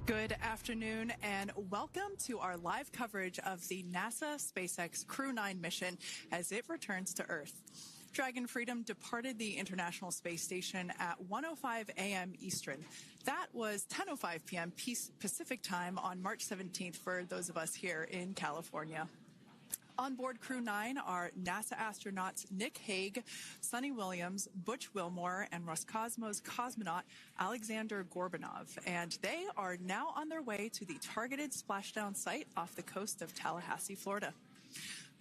Good afternoon and welcome to our live coverage of the NASA SpaceX Crew-9 mission as it returns to Earth. Dragon Freedom departed the International Space Station at 1:05 a.m. Eastern. That was 10:05 p.m. Pacific time on March 17th for those of us here in California. On board Crew-9 are NASA astronauts Nick Hague, Suni Williams, Butch Wilmore, and Roscosmos cosmonaut Aleksandr Gorbunov. And they are now on their way to the targeted splashdown site off the coast of Tallahassee, Florida.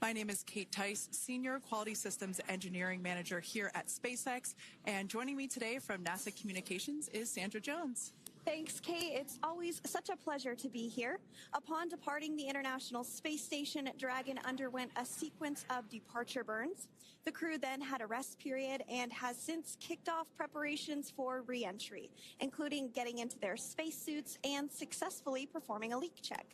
My name is Kate Tice, Senior Quality Systems Engineering Manager here at SpaceX. And joining me today from NASA Communications is Sandra Jones. Thanks, Kate. It's always such a pleasure to be here. Upon departing the International Space Station, Dragon underwent a sequence of departure burns. The crew then had a rest period and has since kicked off preparations for re-entry, including getting into their spacesuits and successfully performing a leak check.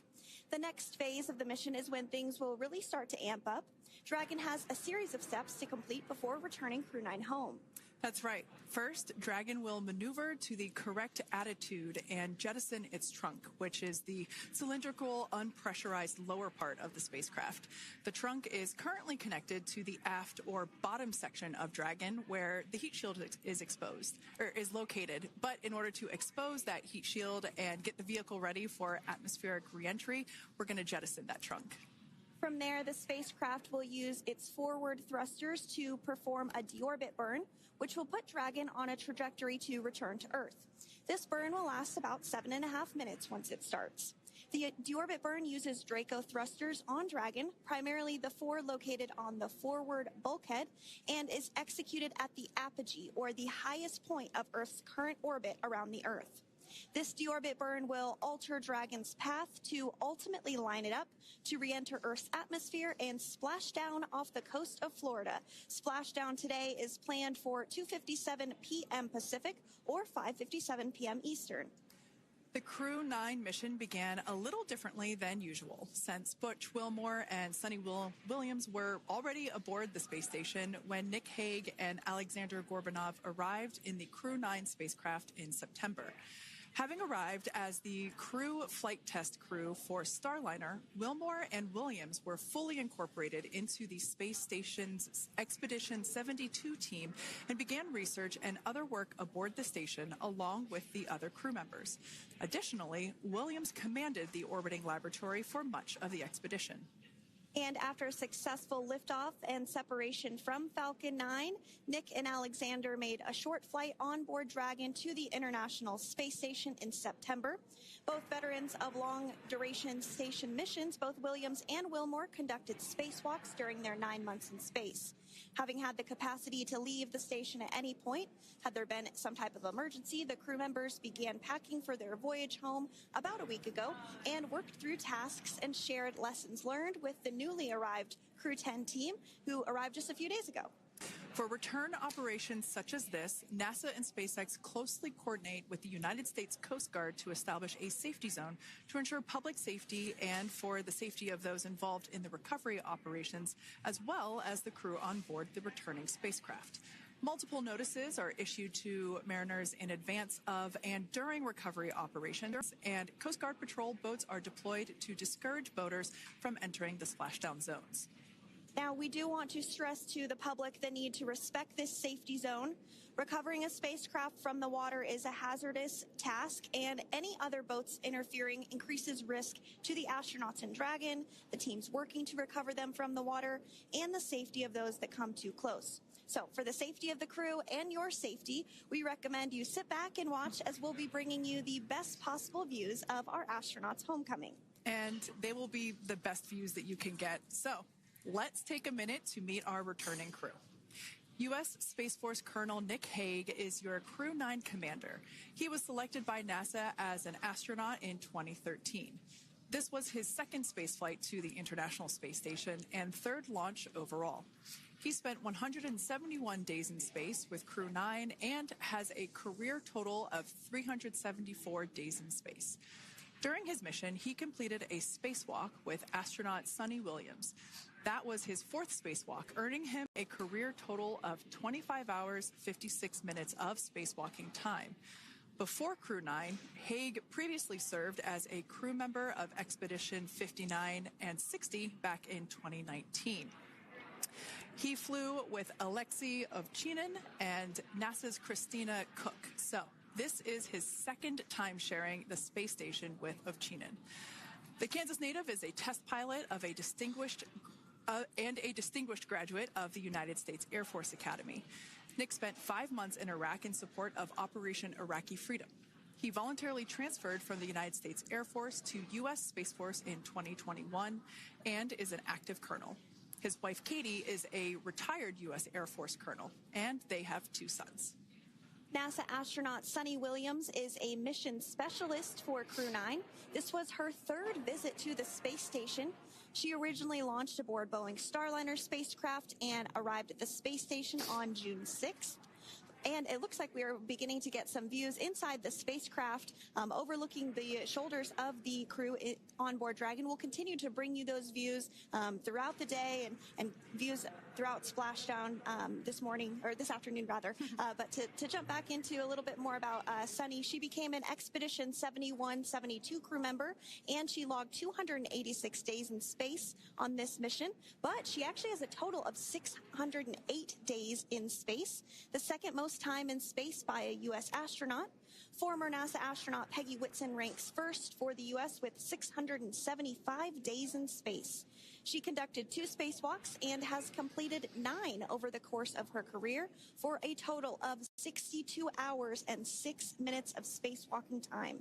The next phase of the mission is when things will really start to amp up. Dragon has a series of steps to complete before returning Crew-9 home. That's right. First, Dragon will maneuver to the correct attitude and jettison its trunk, which is the cylindrical, unpressurized lower part of the spacecraft. The trunk is currently connected to the aft or bottom section of Dragon, where the heat shield is located. But in order to expose that heat shield and get the vehicle ready for atmospheric reentry, we're going to jettison that trunk. From there, the spacecraft will use its forward thrusters to perform a deorbit burn, which will put Dragon on a trajectory to return to Earth. This burn will last about 7.5 minutes once it starts. The deorbit burn uses Draco thrusters on Dragon, primarily the four located on the forward bulkhead, and is executed at the apogee, or the highest point of Earth's current orbit around the Earth. This deorbit burn will alter Dragon's path to ultimately line it up to re-enter Earth's atmosphere and splash down off the coast of Florida. Splashdown today is planned for 2:57 p.m. Pacific or 5:57 p.m. Eastern. The Crew-9 mission began a little differently than usual, since Butch Wilmore and Suni Williams were already aboard the space station when Nick Hague and Aleksandr Gorbunov arrived in the Crew-9 spacecraft in September. Having arrived as the crew flight test crew for Starliner, Wilmore and Williams were fully incorporated into the space station's Expedition 72 team and began research and other work aboard the station along with the other crew members. Additionally, Williams commanded the orbiting laboratory for much of the expedition. And after a successful liftoff and separation from Falcon 9, Nick and Aleksandr made a short flight on board Dragon to the International Space Station in September. Both veterans of long-duration station missions, both Williams and Wilmore conducted spacewalks during their 9 months in space. Having had the capacity to leave the station at any point, had there been some type of emergency, the crew members began packing for their voyage home about a week ago and worked through tasks and shared lessons learned with the newly arrived Crew-10 team, who arrived just a few days ago. For return operations such as this, NASA and SpaceX closely coordinate with the United States Coast Guard to establish a safety zone to ensure public safety and for the safety of those involved in the recovery operations, as well as the crew on board the returning spacecraft. Multiple notices are issued to mariners in advance of and during recovery operations, and Coast Guard patrol boats are deployed to discourage boaters from entering the splashdown zones. Now, we do want to stress to the public the need to respect this safety zone. Recovering a spacecraft from the water is a hazardous task, and any other boats interfering increases risk to the astronauts in Dragon, the teams working to recover them from the water, and the safety of those that come too close. So for the safety of the crew and your safety, we recommend you sit back and watch as we'll be bringing you the best possible views of our astronauts' homecoming. And they will be the best views that you can get. So let's take a minute to meet our returning crew. U.S. Space Force Colonel Nick Hague is your Crew-9 commander. He was selected by NASA as an astronaut in 2013. This was his second spaceflight to the International Space Station and third launch overall. He spent 171 days in space with Crew-9 and has a career total of 374 days in space. During his mission, he completed a spacewalk with astronaut Suni Williams. That was his fourth spacewalk, earning him a career total of 25 hours, 56 minutes of spacewalking time. Before Crew-9, Hague previously served as a crew member of Expedition 59 and 60 back in 2019. He flew with Aleksandr Gorbunov and NASA's Christina Cook. So this is his second time sharing the space station with Ovchinin. The Kansas native is a test pilot of a distinguished graduate of the United States Air Force Academy. Nick spent 5 months in Iraq in support of Operation Iraqi Freedom. He voluntarily transferred from the United States Air Force to U.S. Space Force in 2021 and is an active colonel. His wife, Katie, is a retired U.S. Air Force colonel, and they have 2 sons. NASA astronaut Suni Williams is a mission specialist for Crew-9. This was her 3rd visit to the space station. She originally launched aboard Boeing Starliner spacecraft and arrived at the space station on June 6th. And it looks like we are beginning to get some views inside the spacecraft, overlooking the shoulders of the crew on board Dragon. We'll continue to bring you those views throughout the day and views throughout Splashdown this afternoon rather. But to jump back into a little bit more about Suni, she became an Expedition 71-72 crew member, and she logged 286 days in space on this mission. But she actually has a total of 608 days in space, the second most time in space by a U.S. astronaut. Former NASA astronaut Peggy Whitson ranks first for the U.S. with 675 days in space. She conducted 2 spacewalks and has completed 9 over the course of her career for a total of 62 hours and 6 minutes of spacewalking time.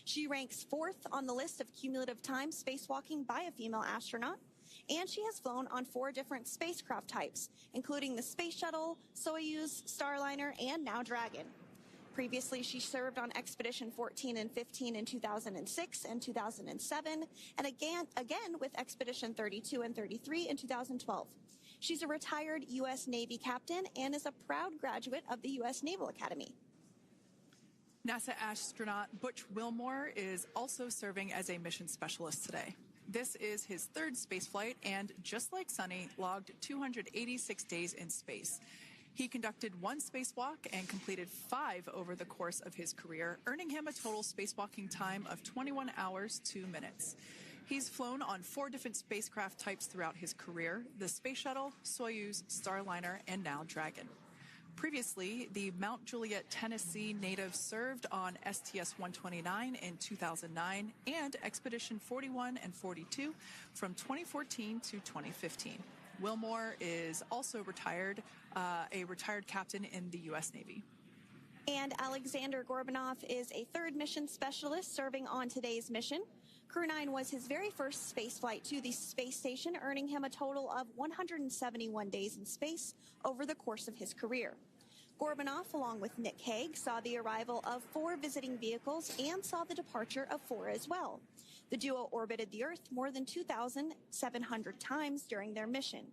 She ranks 4th on the list of cumulative time spacewalking by a female astronaut. And she has flown on 4 different spacecraft types, including the Space Shuttle, Soyuz, Starliner, and now Dragon. Previously, she served on Expedition 14 and 15 in 2006 and 2007, and again with Expedition 32 and 33 in 2012. She's a retired U.S. Navy captain and is a proud graduate of the U.S. Naval Academy. NASA astronaut Butch Wilmore is also serving as a mission specialist today. This is his 3rd spaceflight and, just like Suni, logged 286 days in space. He conducted 1 spacewalk and completed 5 over the course of his career, earning him a total spacewalking time of 21 hours, 2 minutes. He's flown on 4 different spacecraft types throughout his career: the Space Shuttle, Soyuz, Starliner, and now Dragon. Previously, the Mount Juliet, Tennessee native served on STS-129 in 2009 and Expedition 41 and 42 from 2014 to 2015. Wilmore is also a retired captain in the U.S. Navy. And Aleksandr Gorbunov is a 3rd mission specialist serving on today's mission. Crew-9 was his very first space flight to the space station, earning him a total of 171 days in space over the course of his career. Gorbunov, along with Nick Hague, saw the arrival of 4 visiting vehicles and saw the departure of 4 as well. The duo orbited the Earth more than 2,700 times during their mission.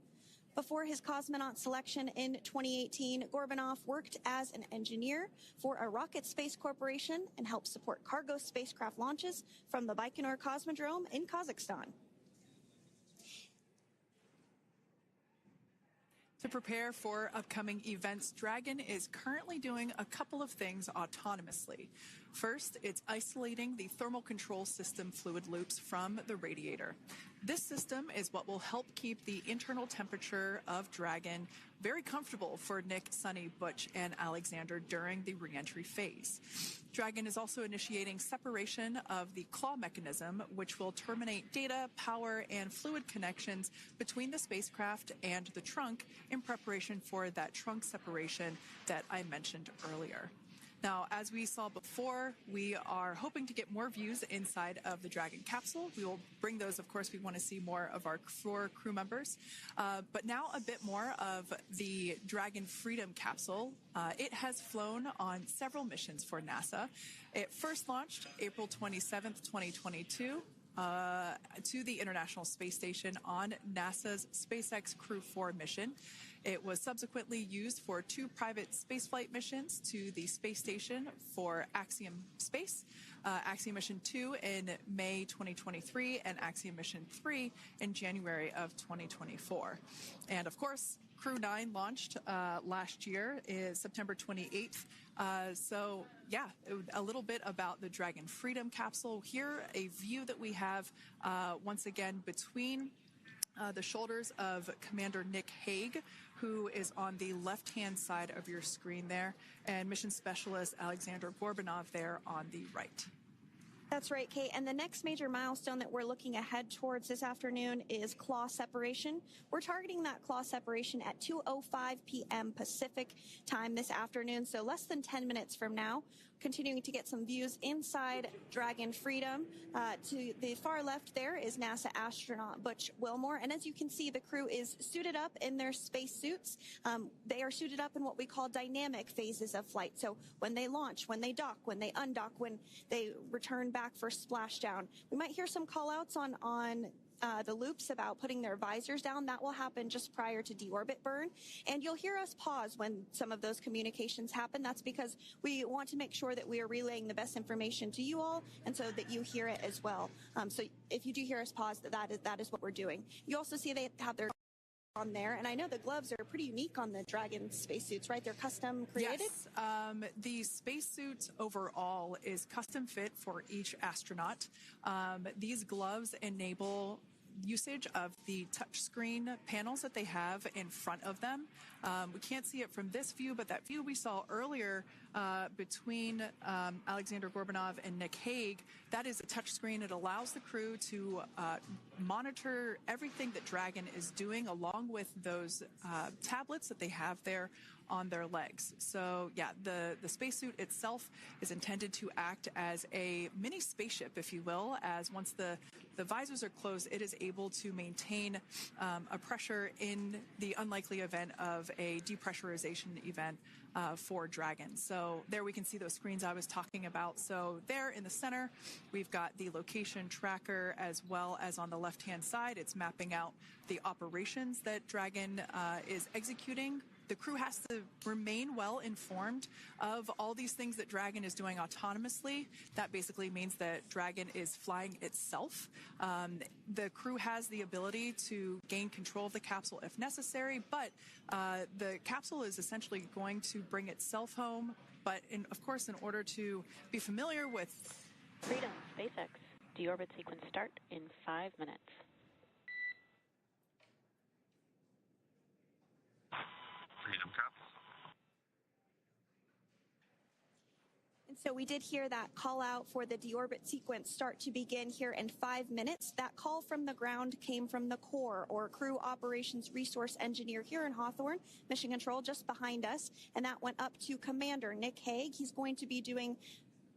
Before his cosmonaut selection in 2018, Gorbunov worked as an engineer for a rocket space corporation and helped support cargo spacecraft launches from the Baikonur Cosmodrome in Kazakhstan. To prepare for upcoming events, Dragon is currently doing a couple of things autonomously. First, it's isolating the thermal control system fluid loops from the radiator. This system is what will help keep the internal temperature of Dragon very comfortable for Nick, Suni, Butch, and Aleksandr during the reentry phase. Dragon is also initiating separation of the claw mechanism, which will terminate data, power, and fluid connections between the spacecraft and the trunk in preparation for that trunk separation that I mentioned earlier. Now, as we saw before, we are hoping to get more views inside of the Dragon capsule. We will bring those, of course. We want to see more of our 4 crew members. But now a bit more of the Dragon Freedom capsule. It has flown on several missions for NASA. It first launched April 27th, 2022. To the International Space Station on NASA's SpaceX Crew-4 mission. It was subsequently used for 2 private spaceflight missions to the space station for Axiom Space, Axiom Mission 2 in May 2023, and Axiom Mission 3 in January of 2024. And of course, Crew-9 launched last year, is September 28th. So, yeah, a little bit about the Dragon Freedom capsule. Here, a view that we have once again between the shoulders of Commander Nick Hague, who is on the left-hand side of your screen there, and Mission Specialist Aleksandr Gorbunov there on the right. That's right, Kate. And the next major milestone that we're looking ahead towards this afternoon is claw separation. We're targeting that claw separation at 2:05 p.m. Pacific time this afternoon, so less than 10 minutes from now. Continuing to get some views inside Dragon Freedom. To the far left there is NASA astronaut Butch Wilmore. And as you can see, the crew is suited up in their space suits. They are suited up in what we call dynamic phases of flight. So when they launch, when they dock, when they undock, when they return back for splashdown. We might hear some call outs on the loops about putting their visors down. That will happen just prior to deorbit burn. And you'll hear us pause when some of those communications happen. That's because we want to make sure that we are relaying the best information to you all, and so that you hear it as well. So if you do hear us pause, that is what we're doing. You also see they have their on there, and I know the gloves are pretty unique on the Dragon spacesuits, right? They're custom created? Yes. The spacesuit overall is custom fit for each astronaut. These gloves enable usage of the touchscreen panels that they have in front of them. We can't see it from this view, but that view we saw earlier between Aleksandr Gorbunov and Nick Hague, that is a touchscreen. It allows the crew to monitor everything that Dragon is doing, along with those tablets that they have there on their legs. So yeah, the spacesuit itself is intended to act as a mini spaceship, if you will, as once the visors are closed, it is able to maintain a pressure in the unlikely event of a depressurization event for Dragon. So there we can see those screens I was talking about. So there in the center, we've got the location tracker, as well as on the left-hand side, it's mapping out the operations that Dragon is executing. The crew has to remain well informed of all these things that Dragon is doing autonomously. That basically means that Dragon is flying itself. The crew has the ability to gain control of the capsule if necessary, but the capsule is essentially going to bring itself home. But of course, in order to be familiar with Freedom, SpaceX, deorbit sequence start in 5 minutes. Freedom capsule. And so we did hear that call out for the deorbit sequence start to begin here in 5 minutes. That call from the ground came from the core, or Crew Operations Resource Engineer here in Hawthorne, Mission Control just behind us. And that went up to Commander Nick Hague. He's going to be doing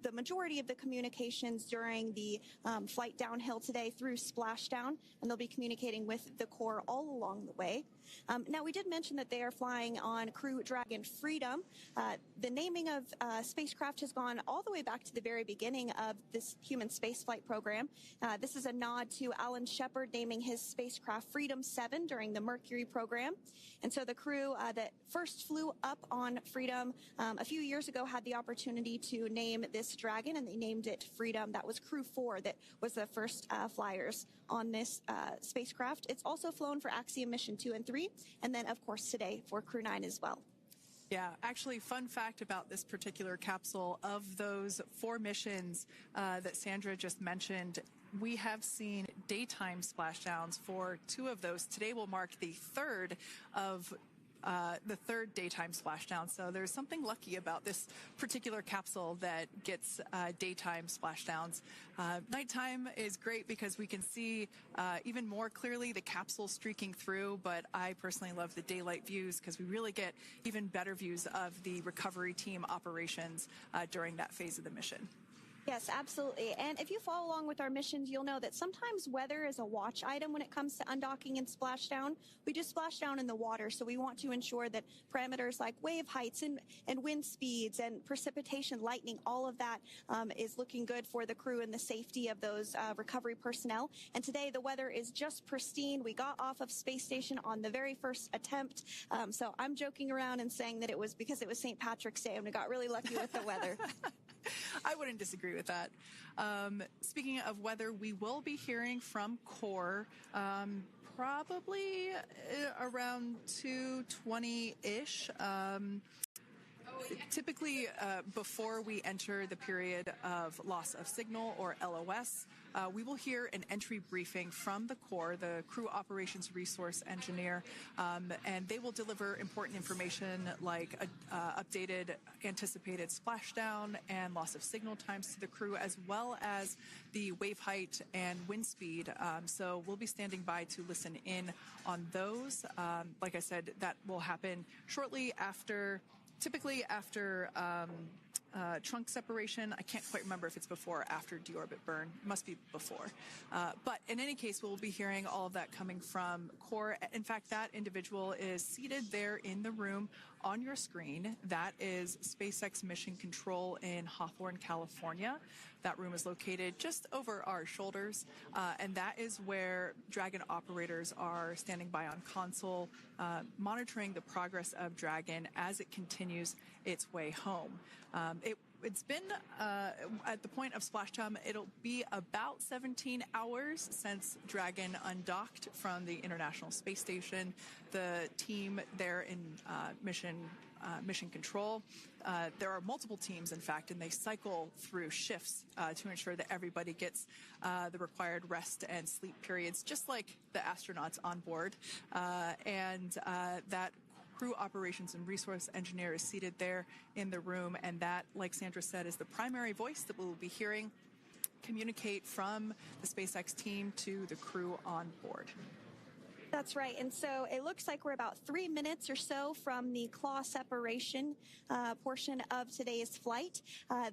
the majority of the communications during the flight downhill today through Splashdown, and they'll be communicating with the core all along the way. Now, we did mention that they are flying on Crew Dragon Freedom. The naming of spacecraft has gone all the way back to the very beginning of this human spaceflight program. This is a nod to Alan Shepard naming his spacecraft Freedom 7 during the Mercury program. And so the crew that first flew up on Freedom a few years ago had the opportunity to name this Dragon, and they named it Freedom. That was Crew 4 that was the first flyers on this spacecraft. It's also flown for Axiom Mission 2 and 3, and then, of course, today for Crew-9 as well. Yeah, actually, fun fact about this particular capsule, of those 4 missions that Sandra just mentioned, we have seen daytime splashdowns for 2 of those. Today will mark the third daytime splashdown. So there's something lucky about this particular capsule that gets daytime splashdowns. Nighttime is great because we can see even more clearly the capsule streaking through, but I personally love the daylight views because we really get even better views of the recovery team operations during that phase of the mission. Yes, absolutely. And if you follow along with our missions, you'll know that sometimes weather is a watch item when it comes to undocking and splashdown. We do splashdown in the water, so we want to ensure that parameters like wave heights and wind speeds and precipitation, lightning, all of that is looking good for the crew and the safety of those recovery personnel. And today the weather is just pristine. We got off of space station on the very first attempt. So I'm joking around and saying that it was because it was St. Patrick's Day and we got really lucky with the weather. I wouldn't disagree with that. Speaking of weather, we will be hearing from CORE probably around 2:20-ish. Typically, before we enter the period of loss of signal, or LOS, we will hear an entry briefing from the Corps, the Crew Operations Resource Engineer, and they will deliver important information like updated anticipated splashdown and loss of signal times to the crew, as well as the wave height and wind speed. So we'll be standing by to listen in on those. Like I said, that will happen shortly after. Typically after trunk separation. I can't quite remember if it's before or after deorbit burn. It must be before. But in any case, we'll be hearing all of that coming from Core. In fact, that individual is seated there in the room on your screen. That is SpaceX Mission Control in Hawthorne, California. That room is located just over our shoulders, and that is where Dragon operators are standing by on console, monitoring the progress of Dragon as it continues its way home. It's been, at the point of splashdown, it'll be about 17 hours since Dragon undocked from the International Space Station. The team there in Mission Control, there are multiple teams, in fact, and they cycle through shifts to ensure that everybody gets the required rest and sleep periods, just like the astronauts on board. And that Crew Operations and Resource Engineer is seated there in the room, and that, like Sandra said, is the primary voice that we'll be hearing communicate from the SpaceX team to the crew on board. That's right. And so it looks like we're about 3 minutes or so from the claw separation portion of today's flight.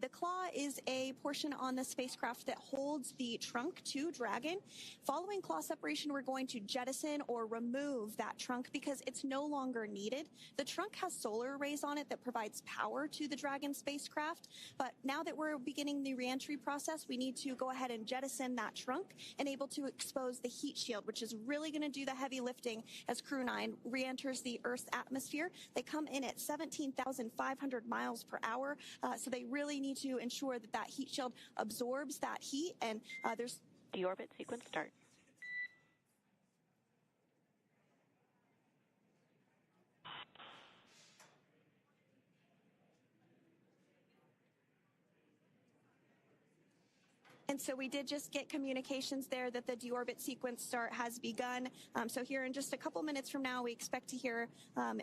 The claw is a portion on the spacecraft that holds the trunk to Dragon. Following claw separation, we're going to jettison or remove that trunk because it's no longer needed. The trunk has solar arrays on it that provides power to the Dragon spacecraft. But now that we're beginning the reentry process, we need to go ahead and jettison that trunk and able to expose the heat shield, which is really going to do the heavy lifting as Crew-9 re-enters the Earth's atmosphere. They come in at 17,500 miles per hour, so they really need to ensure that that heat shield absorbs that heat, and there's... Deorbit sequence start. And so we did just get communications there that the deorbit sequence start has begun. So here in just a couple minutes from now, we expect to hear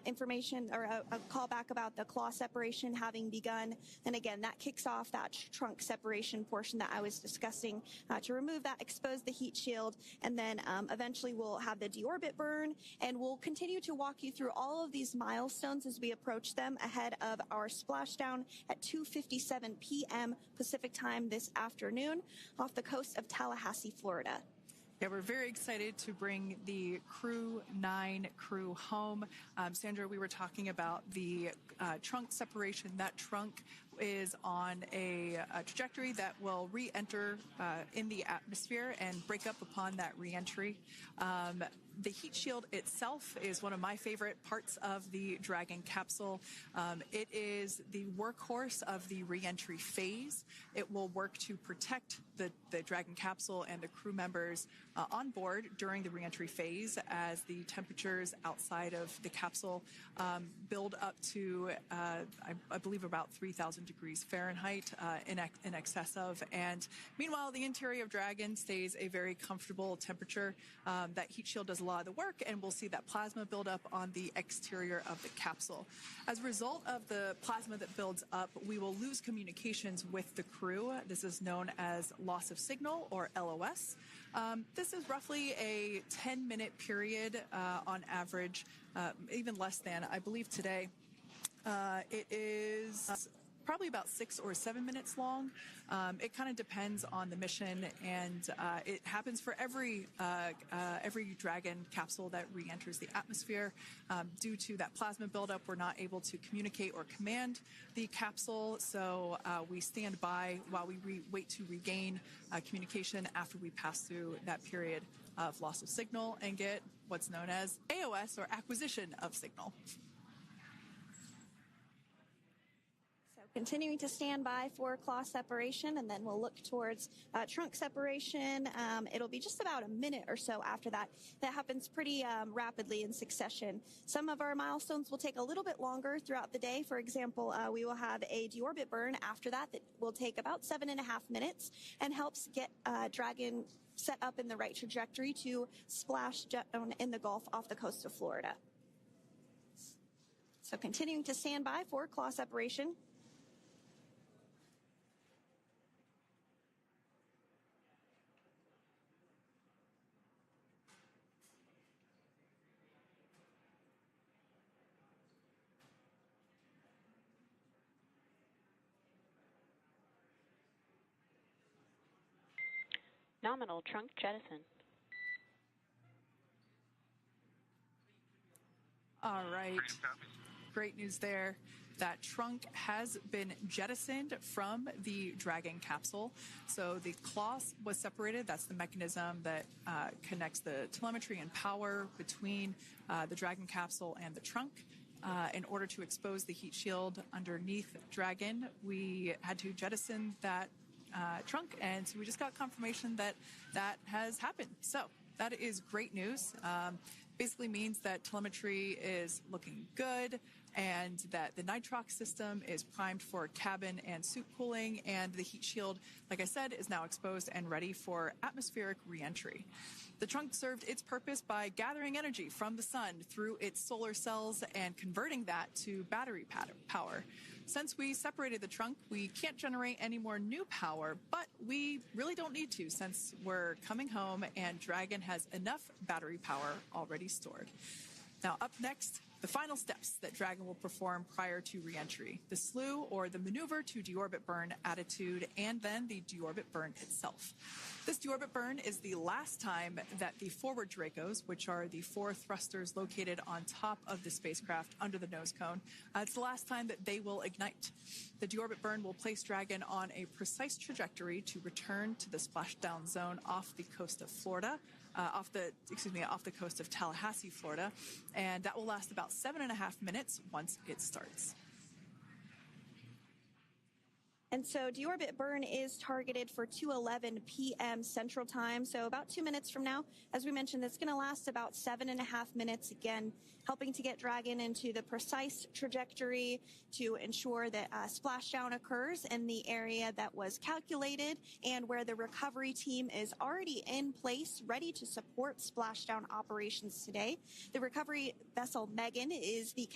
information or a call back about the claw separation having begun. And again, that kicks off that trunk separation portion that I was discussing to remove that, expose the heat shield, and then eventually we'll have the deorbit burn. And we'll continue to walk you through all of these milestones as we approach them ahead of our splashdown at 2:57 p.m. Pacific time this afternoon, off the coast of Tallahassee, Florida. Yeah, we're very excited to bring the Crew-9 crew home. Sandra, we were talking about the trunk separation. That trunk is on a trajectory that will re-enter in the atmosphere and break up upon that re-entry. The heat shield itself is one of my favorite parts of the Dragon capsule. It is the workhorse of the re-entry phase. It will work to protect the Dragon capsule and the crew members on board during the re-entry phase as the temperatures outside of the capsule build up to, I believe, about 3,000 degrees Fahrenheit in excess of. And meanwhile, the interior of Dragon stays a very comfortable temperature. That heat shield does a lot of the work, and we'll see that plasma build up on the exterior of the capsule. As a result of the plasma that builds up, we will lose communications with the crew. This is known as loss of signal, or LOS. This is roughly a 10-minute period on average, even less than. I believe today it is probably about 6 or 7 minutes long. It kind of depends on the mission, and it happens for every Dragon capsule that re-enters the atmosphere. Due to that plasma buildup, we're not able to communicate or command the capsule, so we stand by while we wait to regain communication after we pass through that period of loss of signal and get what's known as AOS, or acquisition of signal. Continuing to stand by for claw separation, and then we'll look towards trunk separation. It'll be just about a minute or so after that. That happens pretty rapidly in succession. Some of our milestones will take a little bit longer throughout the day. For example, we will have a deorbit burn after that will take about 7.5 minutes and helps get Dragon set up in the right trajectory to splash down in the Gulf off the coast of Florida. So continuing to stand by for claw separation. Nominal trunk jettison. All right. Great news there. That trunk has been jettisoned from the Dragon capsule. So the claw was separated. That's the mechanism that connects the telemetry and power between the Dragon capsule and the trunk. In order to expose the heat shield underneath Dragon, we had to jettison that trunk, and so we just got confirmation that that has happened. So that is great news. Basically means that telemetry is looking good and that the nitrox system is primed for cabin and suit cooling, and the heat shield, like I said, is now exposed and ready for atmospheric reentry. The trunk served its purpose by gathering energy from the sun through its solar cells and converting that to battery power. Since we separated the trunk, we can't generate any more new power, but we really don't need to since we're coming home and Dragon has enough battery power already stored. Now, up next, the final steps that Dragon will perform prior to reentry: the slew, or the maneuver to deorbit burn attitude, and then the deorbit burn itself. This deorbit burn is the last time that the forward Dracos, which are the 4 thrusters located on top of the spacecraft under the nose cone, it's the last time that they will ignite. The deorbit burn will place Dragon on a precise trajectory to return to the splashdown zone off the coast of Florida, off the coast of Tallahassee, Florida, and that will last about 7.5 minutes once it starts. And so deorbit burn is targeted for 2:11 p.m. Central Time, so about 2 minutes from now. As we mentioned, it's going to last about 7.5 minutes, again, helping to get Dragon into the precise trajectory to ensure that splashdown occurs in the area that was calculated and where the recovery team is already in place, ready to support splashdown operations today. The recovery vessel Megan is the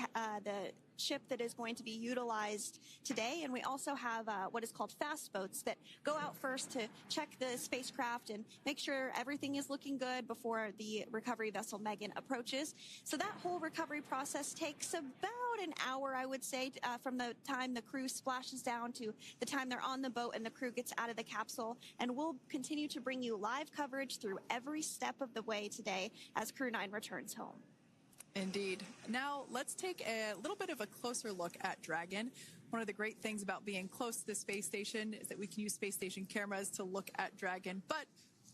ship that is going to be utilized today, and we also have what is called fast boats that go out first to check the spacecraft and make sure everything is looking good before the recovery vessel Megan approaches. So that whole recovery process takes about an hour, I would say, from the time the crew splashes down to the time they're on the boat and the crew gets out of the capsule. And we'll continue to bring you live coverage through every step of the way today as Crew-9 returns home. Indeed. Now, let's take a little bit of a closer look at Dragon. One of the great things about being close to the space station is that we can use space station cameras to look at Dragon. But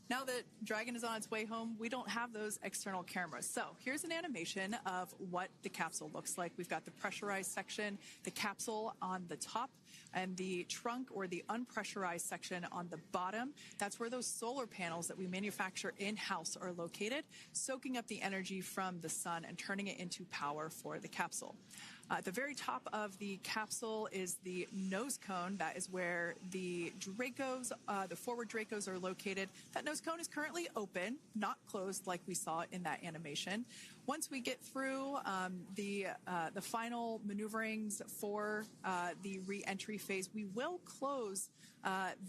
now that Dragon is on its way home, we don't have those external cameras. So here's an animation of what the capsule looks like. We've got the pressurized section, the capsule on the top, and the trunk, or the unpressurized section, on the bottom. That's where those solar panels that we manufacture in-house are located, soaking up the energy from the sun and turning it into power for the capsule. At the very top of the capsule is the nose cone. That is where the Dracos, the forward Dracos, are located. That nose cone is currently open, not closed like we saw in that animation. Once we get through the final maneuverings for the re-entry phase, we will close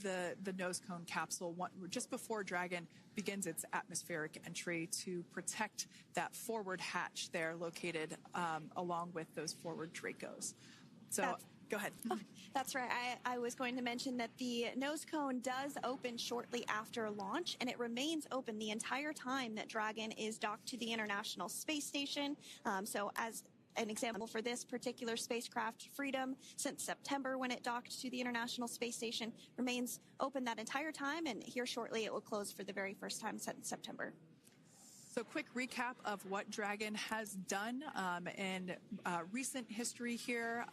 the nose cone capsule just before Dragon begins its atmospheric entry to protect that forward hatch there located along with those forward Dracos. So go ahead. Oh, that's right. I was going to mention that the nose cone does open shortly after launch, and it remains open the entire time that Dragon is docked to the International Space Station. So as an example for this particular spacecraft, Freedom, since September when it docked to the International Space Station, remains open that entire time, and here shortly it will close for the very first time since September. So quick recap of what Dragon has done in recent history here.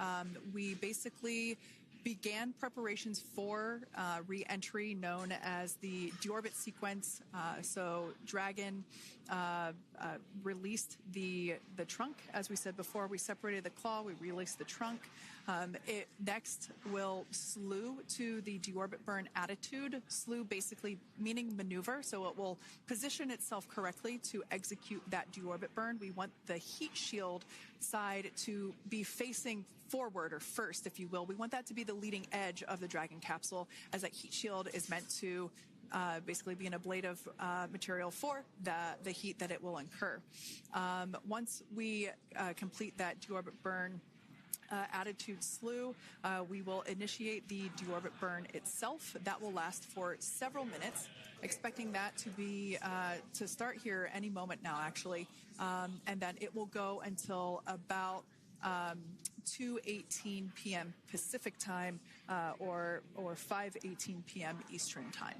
We basically began preparations for re-entry known as the deorbit sequence. So Dragon released the trunk. As we said before, we separated the claw, we released the trunk. It next will slew to the deorbit burn attitude. Slew basically meaning maneuver, so it will position itself correctly to execute that deorbit burn. We want the heat shield side to be facing forward, or first, if you will. We want that to be the leading edge of the Dragon capsule, as that heat shield is meant to basically be an ablative material for the heat that it will incur. Once we complete that deorbit burn attitude slew, we will initiate the deorbit burn itself. That will last for several minutes, expecting that to be to start here any moment now, actually, and then it will go until about 2:18 p.m. Pacific time or 5:18 p.m. Eastern time.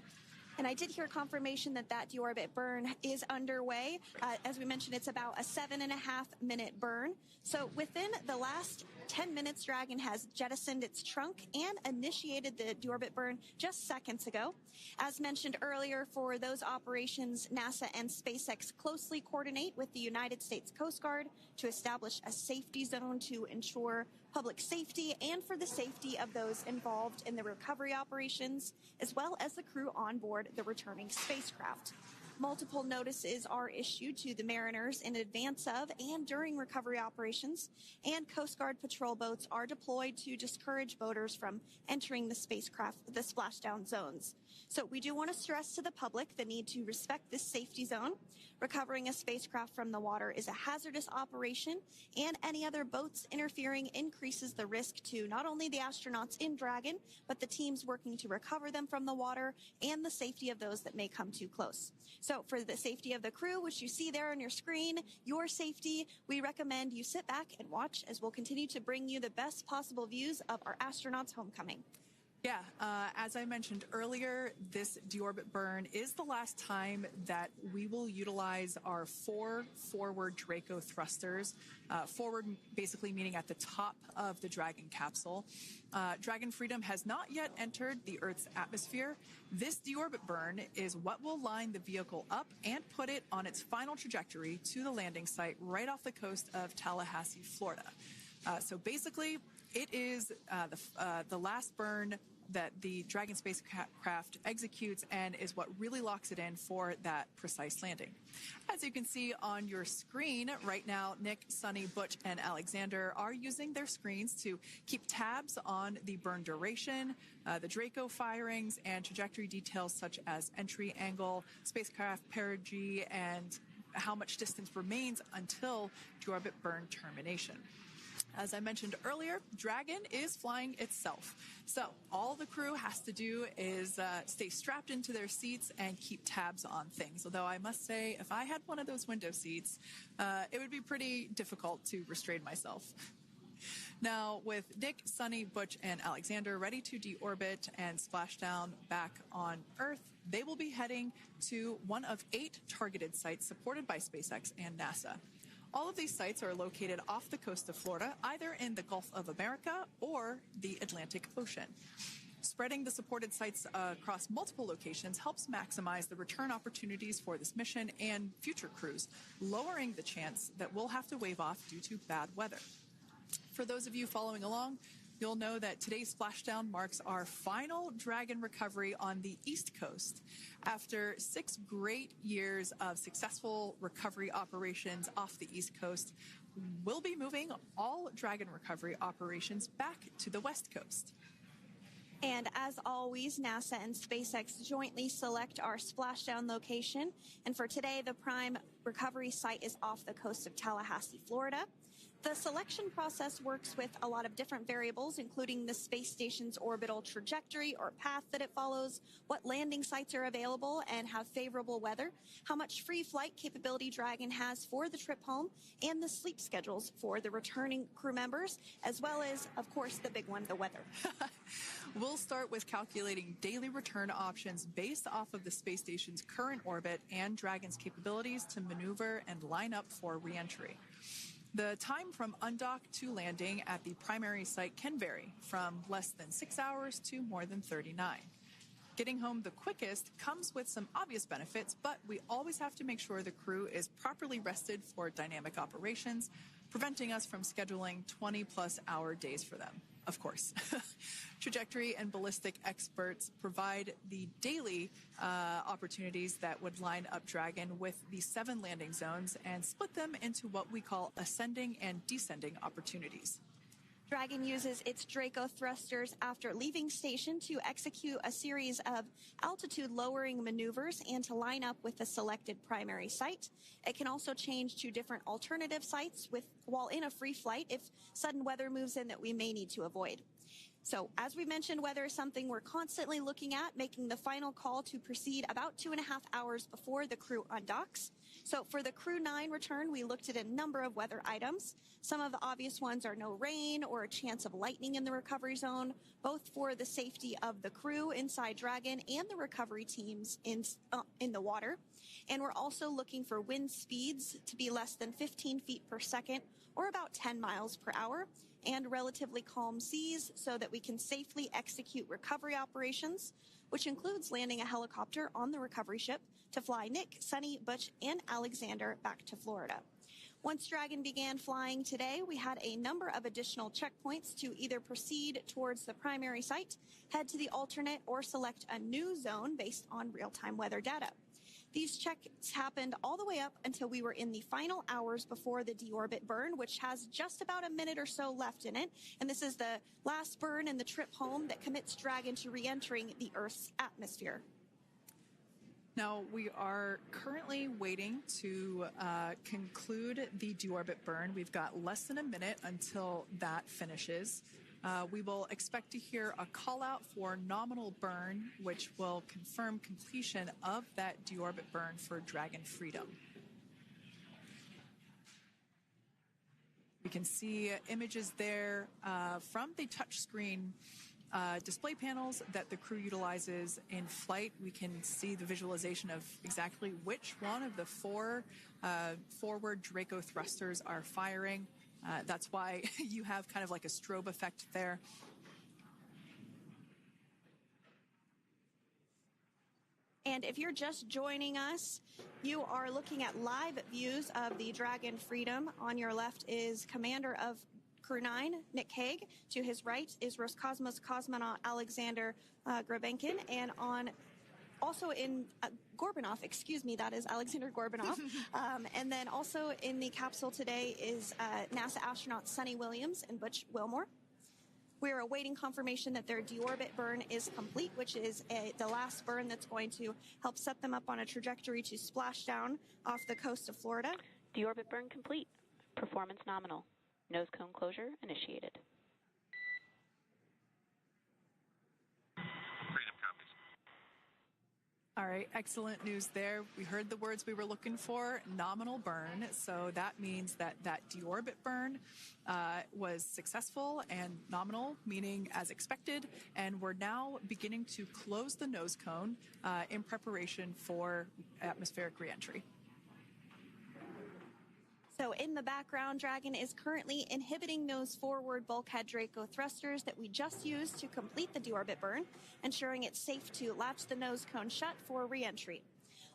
And I did hear confirmation that deorbit burn is underway. As we mentioned, it's about a 7.5-minute burn. So within the last 10 minutes, Dragon has jettisoned its trunk and initiated the deorbit burn just seconds ago. As mentioned earlier, for those operations, NASA and SpaceX closely coordinate with the United States Coast Guard to establish a safety zone to ensure public safety and for the safety of those involved in the recovery operations, as well as the crew on board the returning spacecraft. Multiple notices are issued to the mariners in advance of and during recovery operations, and Coast Guard patrol boats are deployed to discourage boaters from entering the splashdown zones. So we do want to stress to the public the need to respect this safety zone. Recovering a spacecraft from the water is a hazardous operation, and any other boats interfering increases the risk to not only the astronauts in Dragon, but the teams working to recover them from the water and the safety of those that may come too close. So for the safety of the crew, which you see there on your screen, your safety, we recommend you sit back and watch as we'll continue to bring you the best possible views of our astronauts' homecoming. Yeah, as I mentioned earlier, this deorbit burn is the last time that we will utilize our 4 forward Draco thrusters. Forward basically meaning at the top of the Dragon capsule. Dragon Freedom has not yet entered the Earth's atmosphere. This deorbit burn is what will line the vehicle up and put it on its final trajectory to the landing site right off the coast of Tallahassee, Florida. So basically, it is the last burn that the Dragon spacecraft executes and is what really locks it in for that precise landing. As you can see on your screen right now, Nick, Suni, Butch, and Aleksandr are using their screens to keep tabs on the burn duration, the Draco firings, and trajectory details such as entry angle, spacecraft perigee, and how much distance remains until deorbit burn termination. As I mentioned earlier, Dragon is flying itself. So all the crew has to do is stay strapped into their seats and keep tabs on things. Although I must say, if I had one of those window seats, it would be pretty difficult to restrain myself. Now, with Nick, Suni, Butch, and Aleksandr ready to deorbit and splash down back on Earth, they will be heading to one of 8 targeted sites supported by SpaceX and NASA. All of these sites are located off the coast of Florida, either in the Gulf of America or the Atlantic Ocean. Spreading the supported sites across multiple locations helps maximize the return opportunities for this mission and future crews, lowering the chance that we'll have to wave off due to bad weather. For those of you following along, you'll know that today's splashdown marks our final Dragon recovery on the East Coast. After 6 great years of successful recovery operations off the East Coast, we'll be moving all Dragon recovery operations back to the West Coast. And as always, NASA and SpaceX jointly select our splashdown location. And for today, the prime recovery site is off the coast of Tallahassee, Florida. The selection process works with a lot of different variables, including the space station's orbital trajectory or path that it follows, what landing sites are available and have favorable weather, how much free flight capability Dragon has for the trip home, and the sleep schedules for the returning crew members, as well as, of course, the big one, the weather. We'll start with calculating daily return options based off of the space station's current orbit and Dragon's capabilities to maneuver and line up for re-entry. The time from undock to landing at the primary site can vary from less than 6 hours to more than 39. Getting home the quickest comes with some obvious benefits, but we always have to make sure the crew is properly rested for dynamic operations, preventing us from scheduling 20-plus hour days for them, of course. Trajectory and ballistic experts provide the daily opportunities that would line up Dragon with the 7 landing zones and split them into what we call ascending and descending opportunities. Dragon uses its Draco thrusters after leaving station to execute a series of altitude-lowering maneuvers and to line up with the selected primary site. It can also change to different alternative sites while in a free flight if sudden weather moves in that we may need to avoid. So, as we mentioned, weather is something we're constantly looking at, making the final call to proceed about 2.5 hours before the crew undocks. So, for the Crew-9 return, we looked at a number of weather items. Some of the obvious ones are no rain or a chance of lightning in the recovery zone, both for the safety of the crew inside Dragon and the recovery teams in the water. And we're also looking for wind speeds to be less than 15 feet per second or about 10 miles per hour, and relatively calm seas so that we can safely execute recovery operations, which includes landing a helicopter on the recovery ship to fly Nick, Suni, Butch, and Aleksandr back to Florida. Once Dragon began flying today, we had a number of additional checkpoints to either proceed towards the primary site, head to the alternate, or select a new zone based on real-time weather data. These checks happened all the way up until we were in the final hours before the deorbit burn, which has just about a minute or so left in it. And this is the last burn in the trip home that commits Dragon to re-entering the Earth's atmosphere. Now, we are currently waiting to conclude the deorbit burn. We've got less than a minute until that finishes. We will expect to hear a call out for nominal burn, which will confirm completion of that deorbit burn for Dragon Freedom. We can see images there from the touchscreen display panels that the crew utilizes in flight. We can see the visualization of exactly which one of the 4 forward Draco thrusters are firing. That's why you have kind of like a strobe effect there. And if you're just joining us, you are looking at live views of the Dragon Freedom. On your left is Commander of Crew-9, Nick Hague. To his right is Roscosmos cosmonaut Aleksandr Gorbunov, and also in Gorbunov, that is Aleksandr Gorbunov. And then also in the capsule today is NASA astronauts Suni Williams and Butch Wilmore. We're awaiting confirmation that their deorbit burn is complete, which is the last burn that's going to help set them up on a trajectory to Splashdown off the coast of Florida. Deorbit burn complete. Performance nominal. Nose cone closure initiated. Freedom copies. All right, excellent news there. We heard the words we were looking for, nominal burn. So that means that deorbit burn was successful and nominal, meaning as expected. And we're now beginning to close the nose cone in preparation for atmospheric reentry. So in the background, Dragon is currently inhibiting those forward bulkhead Draco thrusters that we just used to complete the deorbit burn, ensuring it's safe to latch the nose cone shut for re-entry.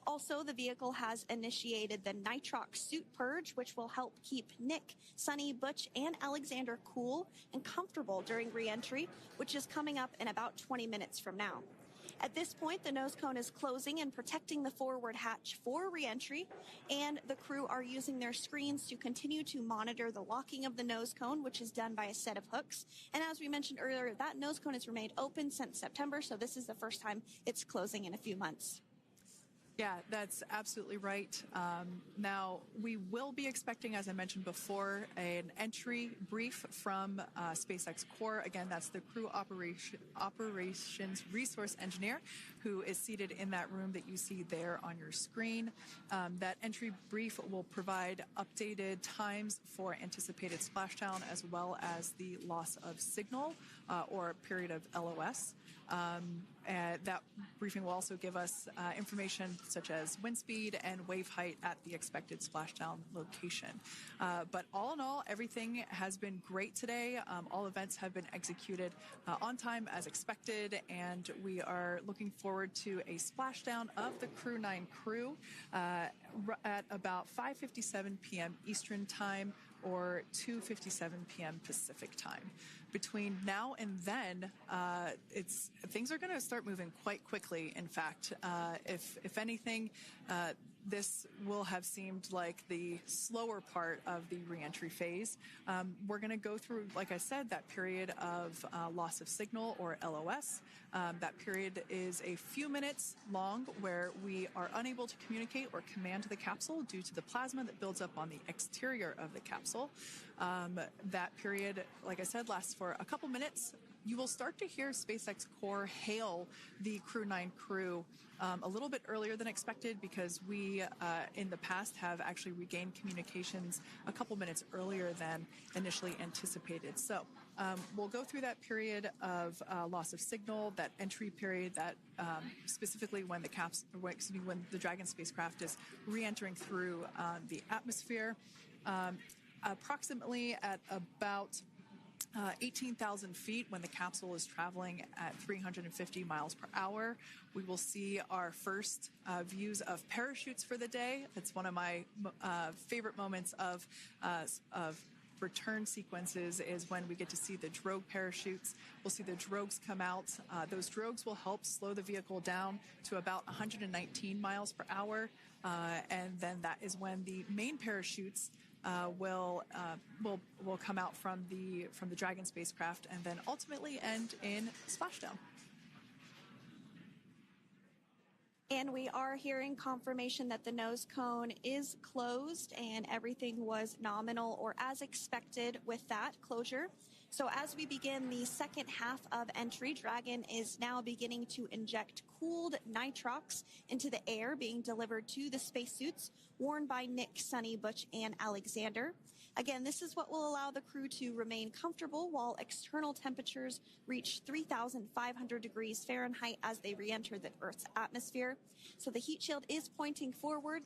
Also, the vehicle has initiated the nitrox suit purge, which will help keep Nick, Suni, Butch, and Aleksandr cool and comfortable during re-entry, which is coming up in about 20 minutes from now. At this point, the nose cone is closing and protecting the forward hatch for re-entry, and the crew are using their screens to continue to monitor the locking of the nose cone, which is done by a set of hooks. And as we mentioned earlier, that nose cone has remained open since September, so this is the first time it's closing in a few months. Yeah, that's absolutely right. Now, we will be expecting, as I mentioned before, an entry brief from SpaceX Core. Again, that's the Crew Operations Resource Engineer who is seated in that room that you see there on your screen. That entry brief will provide updated times for anticipated splashdown as well as the loss of signal or period of LOS. That briefing will also give us information such as wind speed and wave height at the expected splashdown location. But all in all, everything has been great today. All events have been executed on time as expected, and we are looking forward to a splashdown of the Crew-9 crew at about 5:57 p.m. Eastern Time or 2:57 p.m. Pacific Time. Between now and then, things are going to start moving quite quickly. In fact, if anything, this will have seemed like the slower part of the reentry phase. We're going to go through, like I said, that period of loss of signal or LOS. That period is a few minutes long where we are unable to communicate or command the capsule due to the plasma that builds up on the exterior of the capsule. That period, like I said, lasts for a couple minutes. You will start to hear SpaceX Core hail the Crew-9 crew a little bit earlier than expected because we, in the past, have actually regained communications a couple minutes earlier than initially anticipated. So we'll go through that period of loss of signal, that entry period, that specifically when the Dragon spacecraft is re-entering through the atmosphere. Approximately at about 18,000 feet when the capsule is traveling at 350 miles per hour. We will see our first views of parachutes for the day. It's one of my favorite moments of return sequences is when we get to see the drogue parachutes. We'll see the drogues come out. Those drogues will help slow the vehicle down to about 119 miles per hour. And then that is when the main parachutes will come out from the Dragon spacecraft and then ultimately end in splashdown. And we are hearing confirmation that the nose cone is closed and everything was nominal or as expected with that closure. So as we begin the second half of entry, Dragon is now beginning to inject cooled nitrox into the air being delivered to the spacesuits worn by Nick, Suni, Butch, and Aleksandr. Again, this is what will allow the crew to remain comfortable while external temperatures reach 3,500 degrees Fahrenheit as they re-enter the Earth's atmosphere. So the heat shield is pointing forward,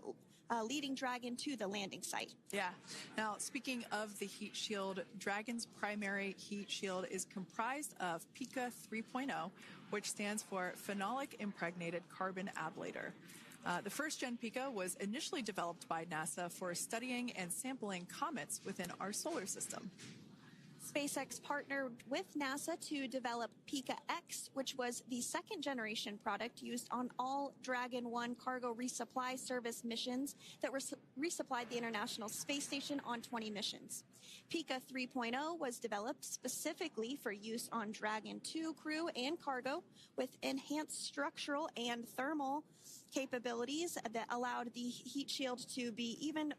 leading Dragon to the landing site. Yeah. Now, speaking of the heat shield, Dragon's primary heat shield is comprised of PICA 3.0, which stands for Phenolic Impregnated Carbon Ablator. The first-gen PICA was initially developed by NASA for studying and sampling comets within our solar system. SpaceX partnered with NASA to develop PICA X, which was the second-generation product used on all Dragon 1 cargo resupply service missions that resupplied the International Space Station on 20 missions. PICA 3.0 was developed specifically for use on Dragon 2 crew and cargo with enhanced structural and thermal capabilities that allowed the heat shield to be even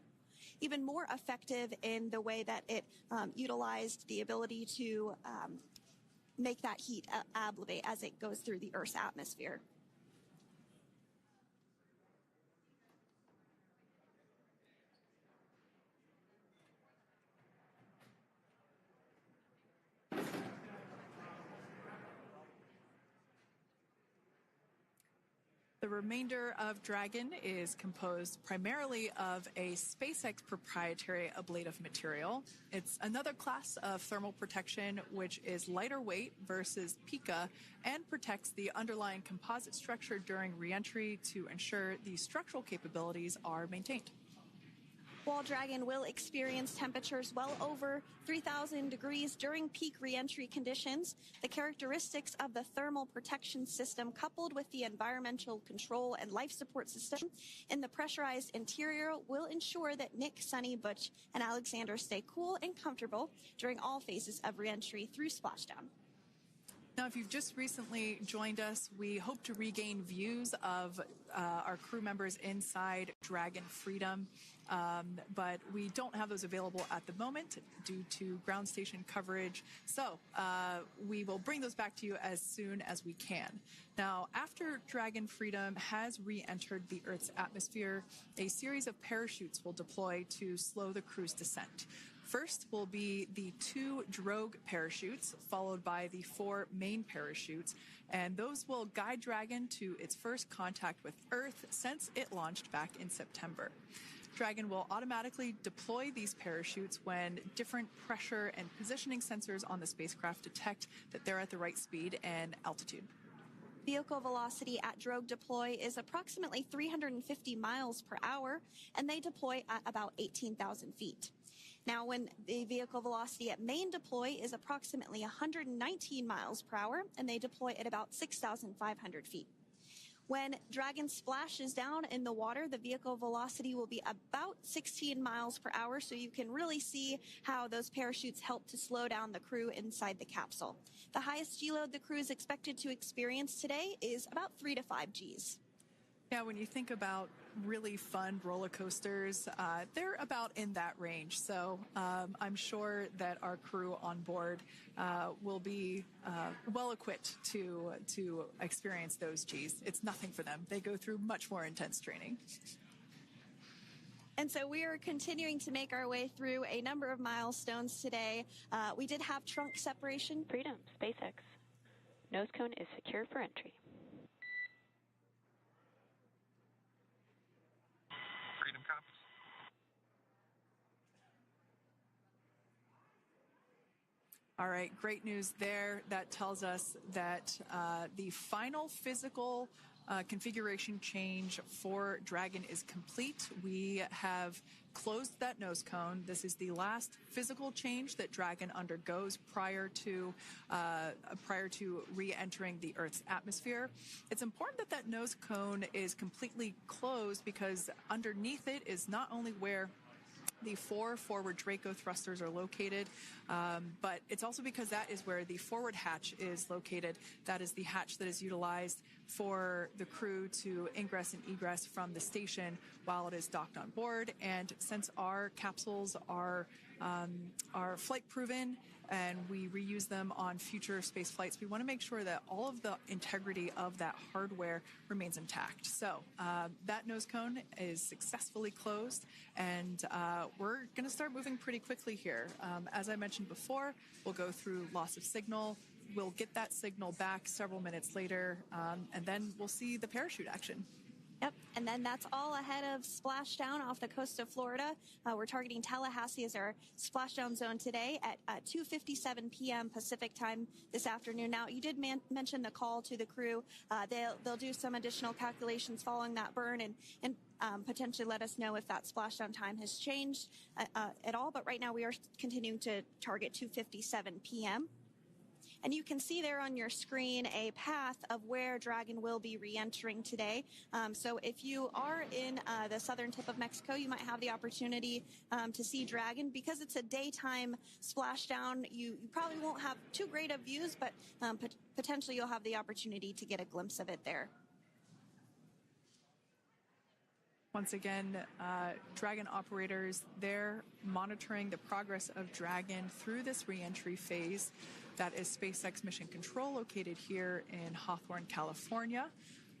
more effective in the way that it utilized the ability to make that heat ablevate as it goes through the Earth's atmosphere. The remainder of Dragon is composed primarily of a SpaceX proprietary ablative material. It's another class of thermal protection which is lighter weight versus PICA and protects the underlying composite structure during reentry to ensure the structural capabilities are maintained. While Dragon will experience temperatures well over 3,000 degrees during peak reentry conditions, the characteristics of the thermal protection system coupled with the environmental control and life support system in the pressurized interior will ensure that Nick, Suni, Butch, and Aleksandr stay cool and comfortable during all phases of reentry through splashdown. Now, Now, if you've just recently joined us, we hope to regain views of our crew members inside Dragon Freedom, but we don't have those available at the moment due to ground station coverage. So we will bring those back to you as soon as we can. Now, after Dragon Freedom has re-entered the Earth's atmosphere, a series of parachutes will deploy to slow the crew's descent. First will be the 2 drogue parachutes, followed by the 4 main parachutes, and those will guide Dragon to its first contact with Earth since it launched back in September. Dragon will automatically deploy these parachutes when different pressure and positioning sensors on the spacecraft detect that they're at the right speed and altitude. Vehicle velocity at drogue deploy is approximately 350 miles per hour, and they deploy at about 18,000 feet. Now, when the vehicle velocity at main deploy is approximately 119 miles per hour, and they deploy at about 6,500 feet. When Dragon splashes down in the water, the vehicle velocity will be about 16 miles per hour, so you can really see how those parachutes help to slow down the crew inside the capsule. The highest G-load the crew is expected to experience today is about 3 to 5 Gs. Yeah, when you think about really fun roller coasters, they're about in that range. So I'm sure that our crew on board will be well equipped to experience those Gs. It's nothing for them. They go through much more intense training. And so we are continuing to make our way through a number of milestones today. We did have trunk separation. Freedom, SpaceX. Nose cone is secure for entry. Freedom comes. All right, great news there. That tells us that the final physical configuration change for Dragon is complete. We have closed that nose cone. This is the last physical change that Dragon undergoes prior to re-entering the Earth's atmosphere. It's important that that nose cone is completely closed because underneath it is not only where the 4 forward Draco thrusters are located, but it's also because that is where the forward hatch is located. That is the hatch that is utilized for the crew to ingress and egress from the station while it is docked on board. And since our capsules are flight proven and we reuse them on future space flights, we want to make sure that all of the integrity of that hardware remains intact. So that nose cone is successfully closed, and we're going to start moving pretty quickly here. As I mentioned before, we'll go through loss of signal. We'll get that signal back several minutes later, and then we'll see the parachute action. Yep, and then that's all ahead of Splashdown off the coast of Florida. We're targeting Tallahassee as our splashdown zone today at 2:57 p.m. Pacific time this afternoon. Now, you did mention the call to the crew. They'll do some additional calculations following that burn and potentially let us know if that splashdown time has changed at all. But right now, we are continuing to target 2:57 p.m. And you can see there on your screen a path of where Dragon will be re-entering today. So if you are in the southern tip of Mexico, you might have the opportunity to see Dragon. Because it's a daytime splashdown, you probably won't have too great of views, but potentially you'll have the opportunity to get a glimpse of it there. Once again, Dragon operators, they're monitoring the progress of Dragon through this re-entry phase. That is SpaceX Mission Control, located here in Hawthorne, California.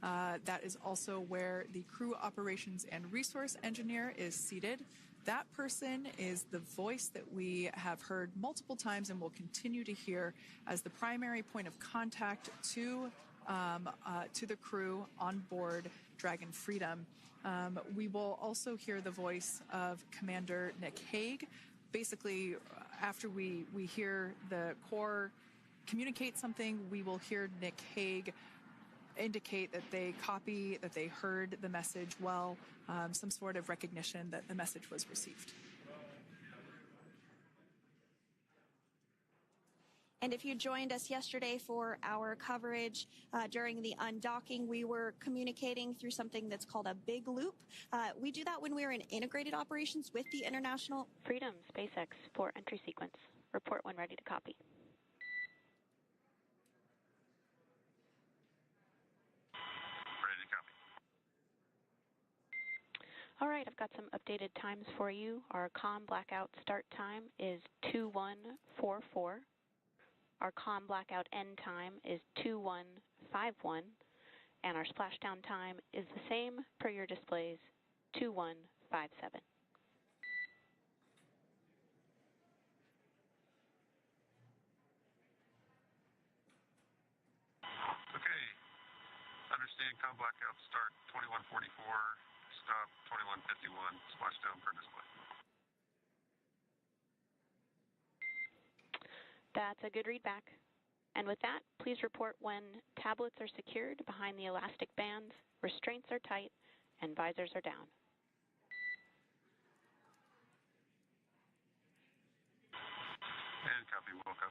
That is also where the crew operations and resource engineer is seated. That person is the voice that we have heard multiple times and will continue to hear as the primary point of contact to the crew on board Dragon Freedom. We will also hear the voice of Commander Nick Hague. Basically, after we hear the Corps communicate something, we will hear Nick Hague indicate that they copy, that they heard the message well, some sort of recognition that the message was received. And if you joined us yesterday for our coverage during the undocking, we were communicating through something that's called a big loop. We do that when we're in integrated operations with the International Freedom, SpaceX, for entry sequence. Report when ready to copy. All right, I've got some updated times for you. Our COM blackout start time is 2144. Our COM blackout end time is 2151. And our splashdown time is the same per your displays, 2157. Okay. Understand COM blackout start 2144, stop 2151, splashdown per display. That's a good readback. And with that, please report when tablets are secured behind the elastic bands, restraints are tight, and visors are down. And copy, woke up.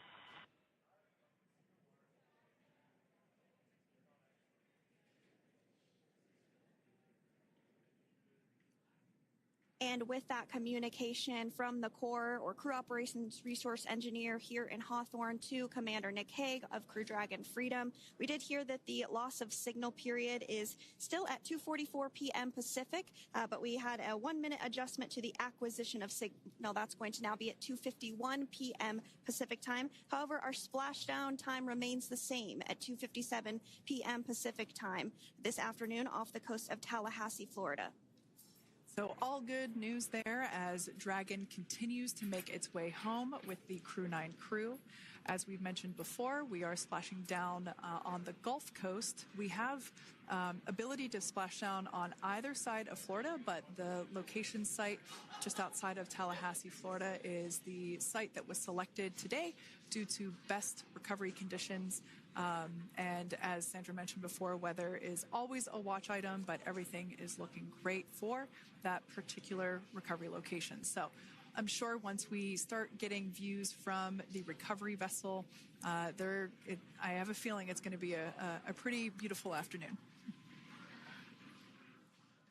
And with that communication from the Corps or Crew Operations Resource Engineer here in Hawthorne to Commander Nick Hague of Crew Dragon Freedom, we did hear that the loss of signal period is still at 2:44 p.m. Pacific, but we had a 1-minute adjustment to the acquisition of signal. That's going to now be at 2:51 p.m. Pacific time. However, our splashdown time remains the same at 2:57 p.m. Pacific time this afternoon off the coast of Tallahassee, Florida. So all good news there as Dragon continues to make its way home with the Crew-9 crew. As we've mentioned before, we are splashing down on the Gulf Coast. We have ability to splash down on either side of Florida, but the location site just outside of Tallahassee, Florida is the site that was selected today due to best recovery conditions. And as Sandra mentioned before, weather is always a watch item, but everything is looking great for that particular recovery location. So I'm sure once we start getting views from the recovery vessel, I have a feeling it's going to be a pretty beautiful afternoon.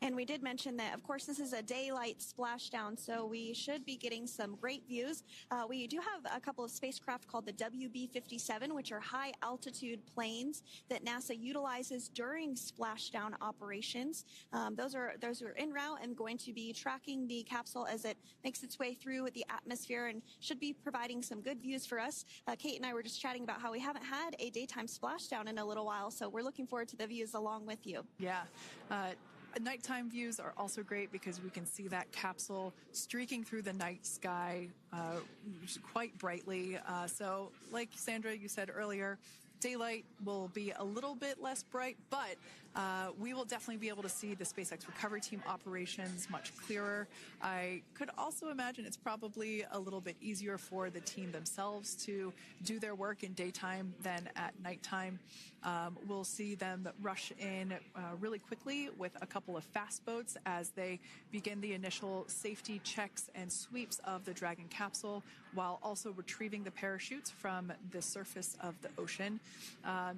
And we did mention that, of course, this is a daylight splashdown, so we should be getting some great views. We do have a couple of spacecraft called the WB-57, which are high-altitude planes that NASA utilizes during splashdown operations. Those are en route and going to be tracking the capsule as it makes its way through the atmosphere and should be providing some good views for us. Kate and I were just chatting about how we haven't had a daytime splashdown in a little while, so we're looking forward to the views along with you. Yeah. Nighttime views are also great because we can see that capsule streaking through the night sky quite brightly. So like Sandra, you said earlier, daylight will be a little bit less bright, but we will definitely be able to see the SpaceX recovery team operations much clearer. I could also imagine it's probably a little bit easier for the team themselves to do their work in daytime than at nighttime. We'll see them rush in really quickly with a couple of fast boats as they begin the initial safety checks and sweeps of the Dragon capsule while also retrieving the parachutes from the surface of the ocean.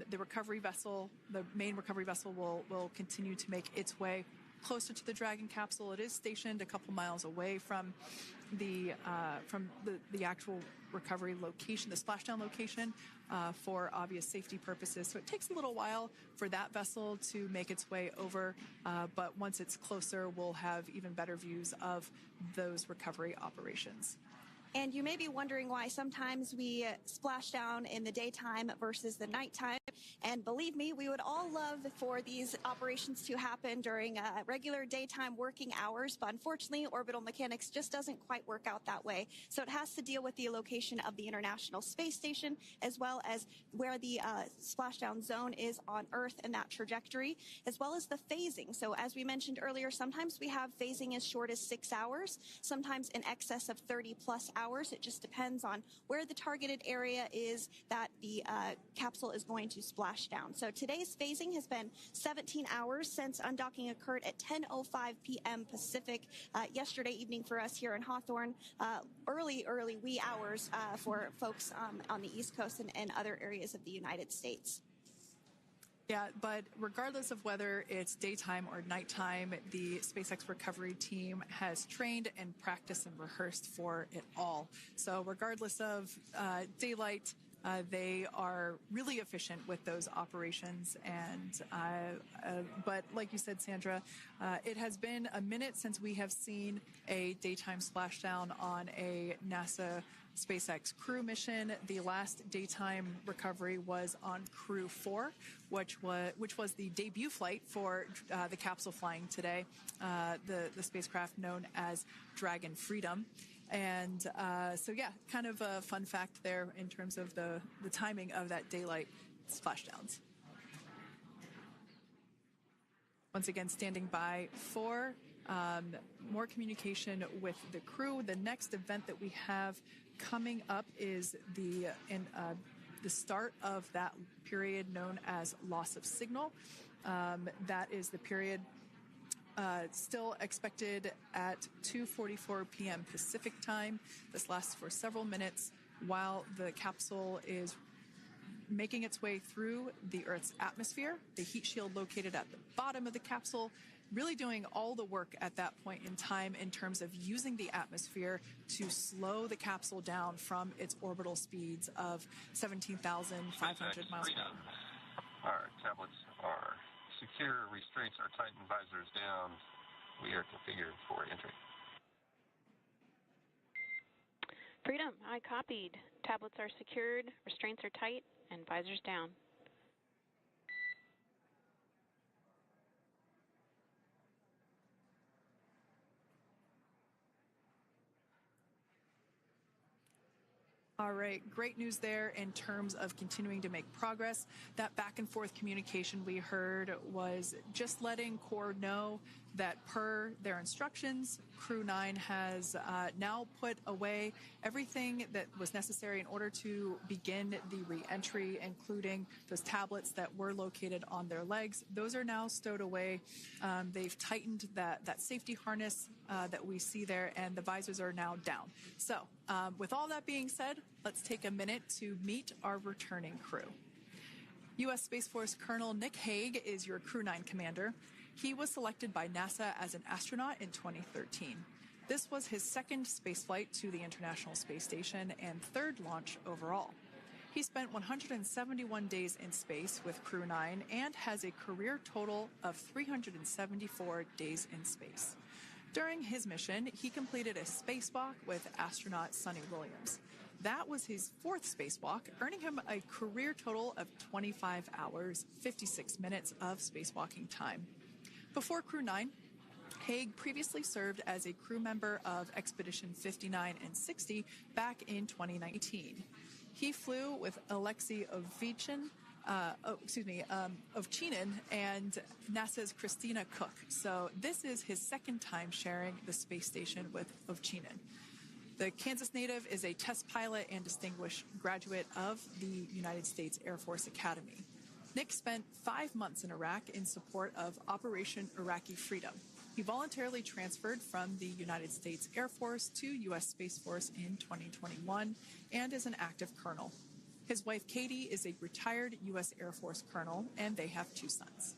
The recovery vessel, the main recovery vessel, will continue to make its way closer to the Dragon capsule. It is stationed a couple miles away from the actual recovery location, the splashdown location, for obvious safety purposes. So it takes a little while for that vessel to make its way over, but once it's closer, we'll have even better views of those recovery operations. And you may be wondering why sometimes we splash down in the daytime versus the nighttime. And believe me, we would all love for these operations to happen during regular daytime working hours. But unfortunately, orbital mechanics just doesn't quite work out that way. So it has to deal with the location of the International Space Station, as well as where the splashdown zone is on Earth and that trajectory, as well as the phasing. So as we mentioned earlier, sometimes we have phasing as short as 6 hours, sometimes in excess of 30 plus hours. It just depends on where the targeted area is that the capsule is going to splash down. So today's phasing has been 17 hours since undocking occurred at 10:05 p.m. Pacific yesterday evening for us here in Hawthorne. Early wee hours for folks on the East Coast and other areas of the United States. Yeah, but regardless of whether it's daytime or nighttime, the SpaceX recovery team has trained and practiced and rehearsed for it all. So regardless of daylight, They are really efficient with those operations. But like you said, Sandra, it has been a minute since we have seen a daytime splashdown on a NASA SpaceX Crew mission. The last daytime recovery was on Crew-9, which was the debut flight for the capsule flying today, the spacecraft known as Dragon Freedom. And so, yeah, kind of a fun fact there in terms of the timing of that daylight splashdowns. Once again, standing by for more communication with the crew. The next event that we have coming up is the start of that period known as loss of signal. That is the period still expected at 2:44 p.m. Pacific time. This lasts for several minutes while the capsule is making its way through the Earth's atmosphere. The heat shield located at the bottom of the capsule really doing all the work at that point in time in terms of using the atmosphere to slow the capsule down from its orbital speeds of 17,500 miles per hour. Our tablets are secure, restraints are tightened, visors down. We are configured for entry. Freedom, I copied. Tablets are secured, restraints are tight, and visors down. All right, great news there in terms of continuing to make progress. That back and forth communication we heard was just letting Core know that per their instructions, Crew-9 has now put away everything that was necessary in order to begin the re-entry, including those tablets that were located on their legs. Those are now stowed away. They've tightened that safety harness that we see there, and the visors are now down. So with all that being said, let's take a minute to meet our returning crew. U.S. Space Force Colonel Nick Hague is your Crew-9 commander. He was selected by NASA as an astronaut in 2013. This was his second spaceflight to the International Space Station and third launch overall. He spent 171 days in space with Crew-9 and has a career total of 374 days in space. During his mission, he completed a spacewalk with astronaut Suni Williams. That was his fourth spacewalk, earning him a career total of 25 hours, 56 minutes of spacewalking time. Before Crew-9, Hague previously served as a crew member of Expedition 59 and 60 back in 2019. He flew with Aleksandr Ovchinin and NASA's Christina Koch. So this is his second time sharing the space station with Ovchinin. The Kansas native is a test pilot and distinguished graduate of the United States Air Force Academy. Nick spent 5 months in Iraq in support of Operation Iraqi Freedom. He voluntarily transferred from the United States Air Force to U.S. Space Force in 2021 and is an active colonel. His wife, Katie, is a retired U.S. Air Force colonel, and they have 2 sons.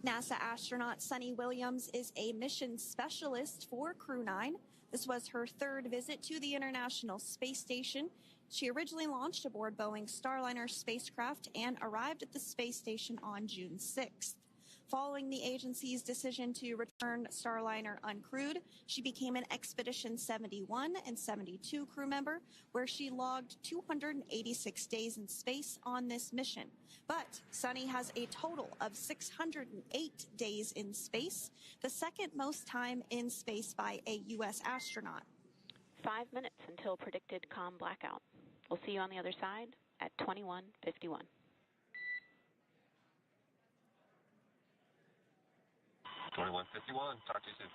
NASA astronaut Suni Williams is a mission specialist for Crew-9. This was her third visit to the International Space Station. She originally launched aboard Boeing's Starliner spacecraft and arrived at the space station on June 6th. Following the agency's decision to return Starliner uncrewed, she became an Expedition 71 and 72 crew member, where she logged 286 days in space on this mission. But Suni has a total of 608 days in space, the second most time in space by a U.S. astronaut. 5 minutes until predicted comm blackout. We'll see you on the other side at 21:51. Talk to you soon.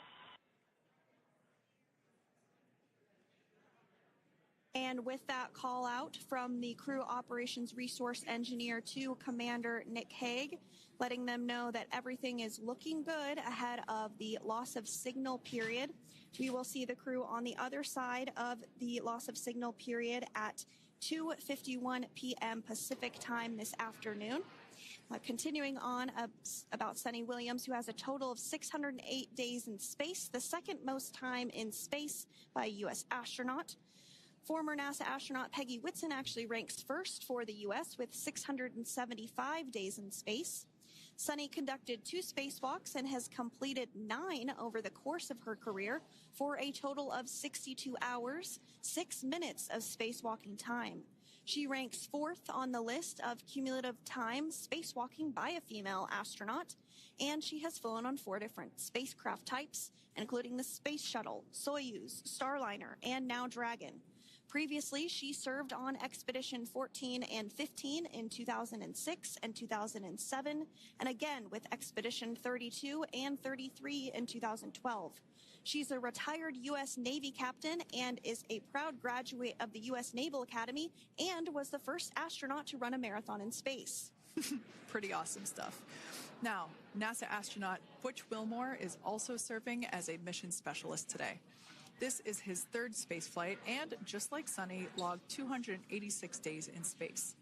And with that call out from the Crew Operations Resource Engineer to Commander Nick Hague, letting them know that everything is looking good ahead of the loss of signal period. We will see the crew on the other side of the loss of signal period at 2:51 p.m. Pacific time this afternoon. Continuing on about Suni Williams, who has a total of 608 days in space, the second most time in space by a U.S. astronaut. Former NASA astronaut Peggy Whitson actually ranks first for the U.S. with 675 days in space. Suni conducted 2 spacewalks and has completed 9 over the course of her career for a total of 62 hours, 6 minutes of spacewalking time. She ranks 4th on the list of cumulative time spacewalking by a female astronaut, and she has flown on 4 different spacecraft types, including the Space Shuttle, Soyuz, Starliner, and now Dragon. Previously, she served on Expedition 14 and 15 in 2006 and 2007, and again with Expedition 32 and 33 in 2012. She's a retired U.S. Navy captain and is a proud graduate of the U.S. Naval Academy and was the first astronaut to run a marathon in space. Pretty awesome stuff. Now, NASA astronaut Butch Wilmore is also serving as a mission specialist today. This is his 3rd space flight and, just like Suni, logged 286 days in space.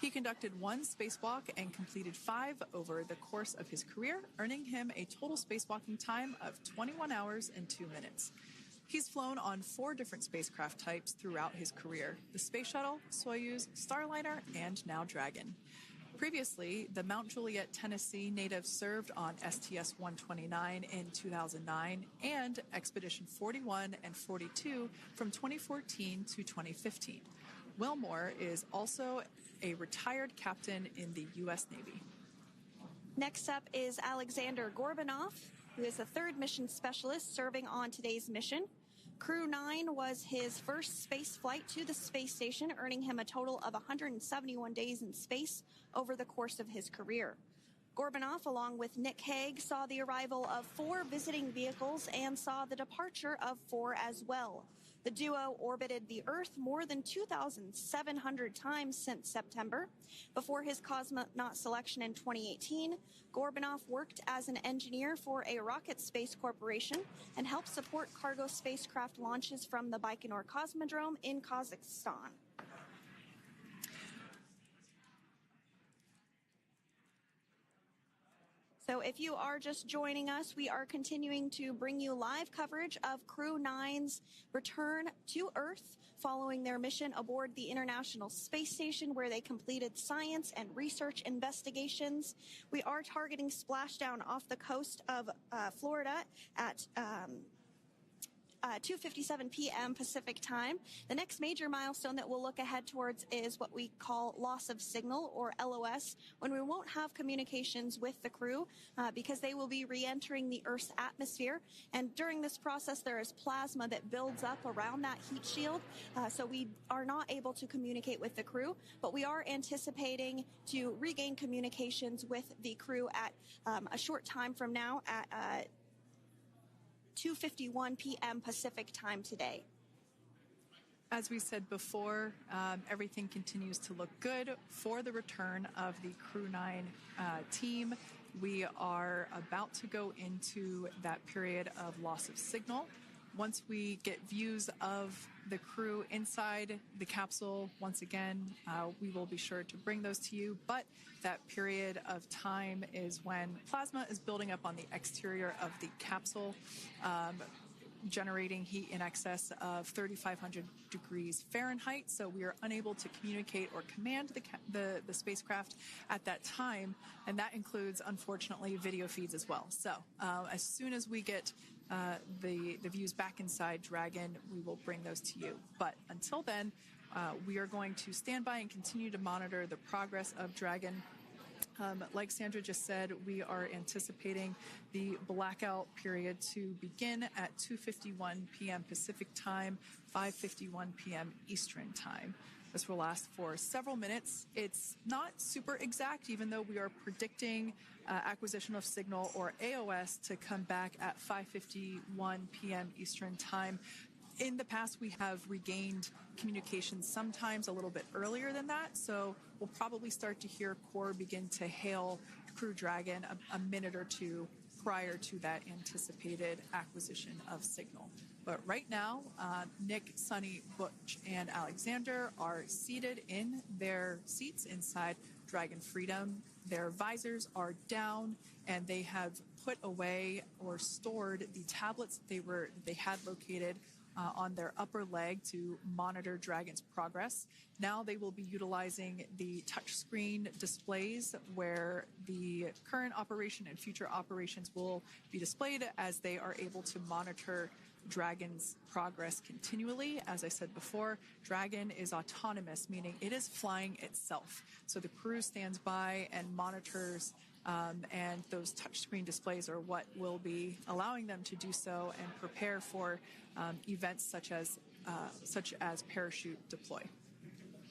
He conducted 1 spacewalk and completed 5 over the course of his career, earning him a total spacewalking time of 21 hours and 2 minutes. He's flown on 4 different spacecraft types throughout his career: the Space Shuttle, Soyuz, Starliner, and now Dragon. Previously, the Mount Juliet, Tennessee native served on STS-129 in 2009 and Expedition 41 and 42 from 2014 to 2015. Wilmore is also a retired captain in the U.S. Navy. Next up is Aleksandr Gorbunov, who is the 3rd mission specialist serving on today's mission. Crew-9 was his first space flight to the space station, earning him a total of 171 days in space over the course of his career. Gorbunov, along with Nick Hague, saw the arrival of 4 visiting vehicles and saw the departure of 4 as well. The duo orbited the Earth more than 2,700 times since September. Before his cosmonaut selection in 2018, Gorbunov worked as an engineer for a rocket space corporation and helped support cargo spacecraft launches from the Baikonur Cosmodrome in Kazakhstan. So if you are just joining us, we are continuing to bring you live coverage of Crew-9's return to Earth following their mission aboard the International Space Station, where they completed science and research investigations. We are targeting splashdown off the coast of Florida at 2:57 p.m. Pacific time. The next major milestone that we'll look ahead towards is what we call loss of signal, or LOS, when we won't have communications with the crew because they will be re-entering the Earth's atmosphere. And during this process, there is plasma that builds up around that heat shield, so we are not able to communicate with the crew, but we are anticipating to regain communications with the crew at a short time from now at 2:51 p.m. Pacific time today. As we said before, everything continues to look good for the return of the Crew-9 team. We are about to go into that period of loss of signal. Once we get views of the crew inside the capsule, once again, we will be sure to bring those to you. But that period of time is when plasma is building up on the exterior of the capsule, generating heat in excess of 3,500 degrees Fahrenheit. So we are unable to communicate or command the spacecraft at that time. And that includes, unfortunately, video feeds as well. So as soon as we get the views back inside Dragon, we will bring those to you. But until then, we are going to stand by and continue to monitor the progress of Dragon. Like Sandra just said, we are anticipating the blackout period to begin at 2:51 p.m. Pacific time, 5:51 p.m. Eastern time. This will last for several minutes. It's not super exact, even though we are predicting acquisition of signal, or AOS, to come back at 5:51 p.m. Eastern time. In the past, we have regained communication sometimes a little bit earlier than that, so we'll probably start to hear Core begin to hail Crew Dragon a minute or two prior to that anticipated acquisition of signal. But right now, Nick, Suni, Butch, and Aleksandr are seated in their seats inside Dragon Freedom. Their visors are down, and they have put away or stored the tablets they had located on their upper leg to monitor Dragon's progress. Now they will be utilizing the touchscreen displays where the current operation and future operations will be displayed as they are able to monitor Dragon's progress continually. As I said before, Dragon is autonomous, meaning it is flying itself. So the crew stands by and monitors, and those touchscreen displays are what will be allowing them to do so and prepare for events such as parachute deploy.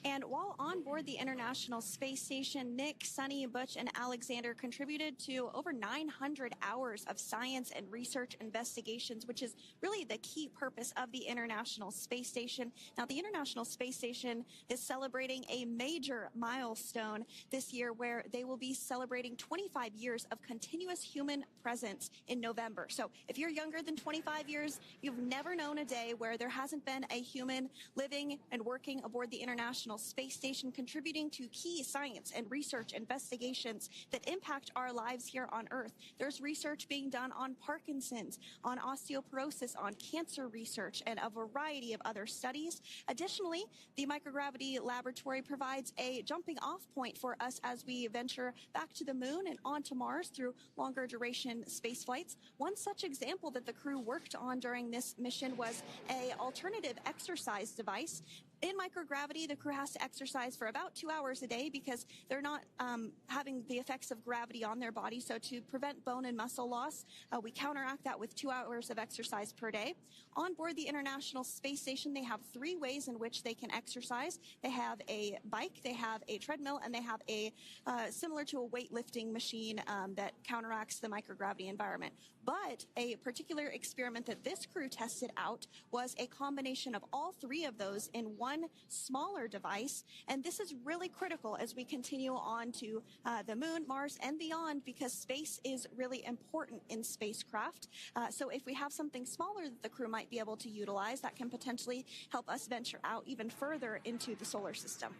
And while on board the International Space Station, Nick, Suni, Butch, and Aleksandr contributed to over 900 hours of science and research investigations, which is really the key purpose of the International Space Station. Now, the International Space Station is celebrating a major milestone this year where they will be celebrating 25 years of continuous human presence in November. So if you're younger than 25 years, you've never known a day where there hasn't been a human living and working aboard the International Space Station, contributing to key science and research investigations that impact our lives here on Earth. There's research being done on Parkinson's, on osteoporosis, on cancer research, and a variety of other studies. Additionally, the microgravity laboratory provides a jumping off point for us as we venture back to the moon and onto Mars through longer duration space flights. One such example that the crew worked on during this mission was an alternative exercise device. In microgravity, the crew has to exercise for about 2 hours a day because they're not having the effects of gravity on their body. So to prevent bone and muscle loss, we counteract that with 2 hours of exercise per day. On board the International Space Station, they have 3 ways in which they can exercise. They have a bike, they have a treadmill, and they have a similar to a weightlifting machine that counteracts the microgravity environment. But a particular experiment that this crew tested out was a combination of all 3 of those in one smaller device. And this is really critical as we continue on to the moon, Mars, and beyond, because space is really important in spacecraft. So if we have something smaller that the crew might be able to utilize, that can potentially help us venture out even further into the solar system.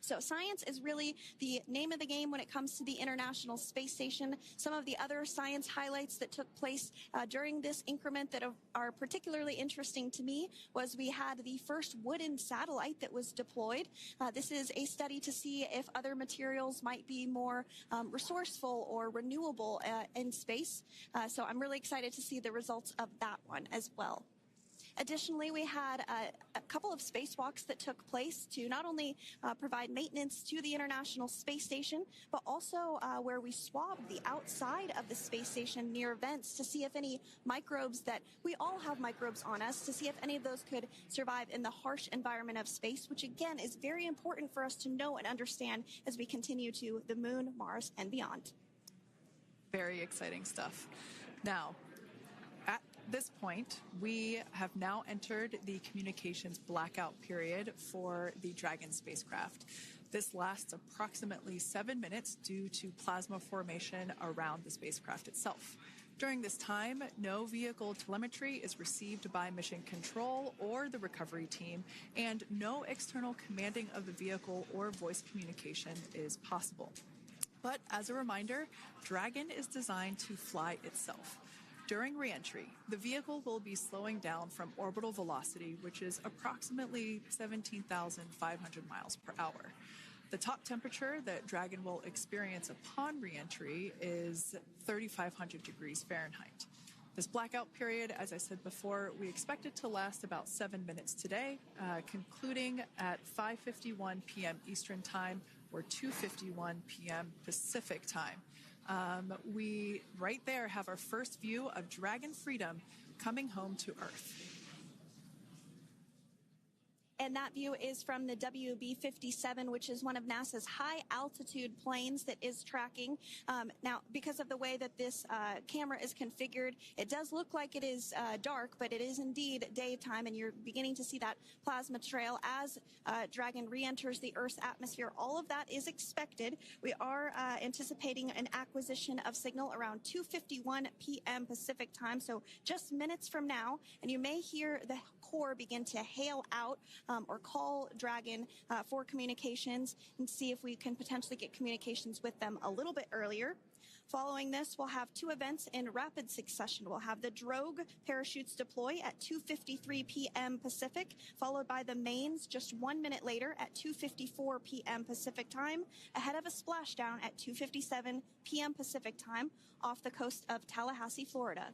So science is really the name of the game when it comes to the International Space Station. Some of the other science highlights that took place during this increment that are particularly interesting to me was we had the first wooden satellite that was deployed. This is a study to see if other materials might be more resourceful or renewable in space. So I'm really excited to see the results of that one as well. Additionally, we had a couple of spacewalks that took place to not only provide maintenance to the International Space Station, but also where we swabbed the outside of the space station near vents to see if any microbes that we all have microbes on us, to see if any of those could survive in the harsh environment of space, which again is very important for us to know and understand as we continue to the moon, Mars, and beyond. Very exciting stuff. Now, at this point, we have now entered the communications blackout period for the Dragon spacecraft. This lasts approximately 7 minutes due to plasma formation around the spacecraft itself. During this time, no vehicle telemetry is received by mission control or the recovery team, and no external commanding of the vehicle or voice communication is possible. But as a reminder, Dragon is designed to fly itself. During re-entry, the vehicle will be slowing down from orbital velocity, which is approximately 17,500 miles per hour. The top temperature that Dragon will experience upon re-entry is 3,500 degrees Fahrenheit. This blackout period, as I said before, we expect it to last about 7 minutes today, concluding at 5:51 p.m. Eastern Time or 2:51 p.m. Pacific Time. We right there have our first view of Dragon Freedom coming home to Earth. And that view is from the WB-57, which is one of NASA's high-altitude planes that is tracking. Now, because of the way that this camera is configured, it does look like it is dark, but it is indeed daytime, and you're beginning to see that plasma trail as Dragon re-enters the Earth's atmosphere. All of that is expected. We are anticipating an acquisition of signal around 2:51 p.m. Pacific Time, so just minutes from now, and you may hear the core begin to hail out or call Dragon for communications and see if we can potentially get communications with them a little bit earlier. Following this, we'll have two events in rapid succession. We'll have the drogue parachutes deploy at 2:53 p.m. Pacific, followed by the mains just 1 minute later at 2:54 p.m. Pacific time, ahead of a splashdown at 2:57 p.m. Pacific time off the coast of Tallahassee, Florida.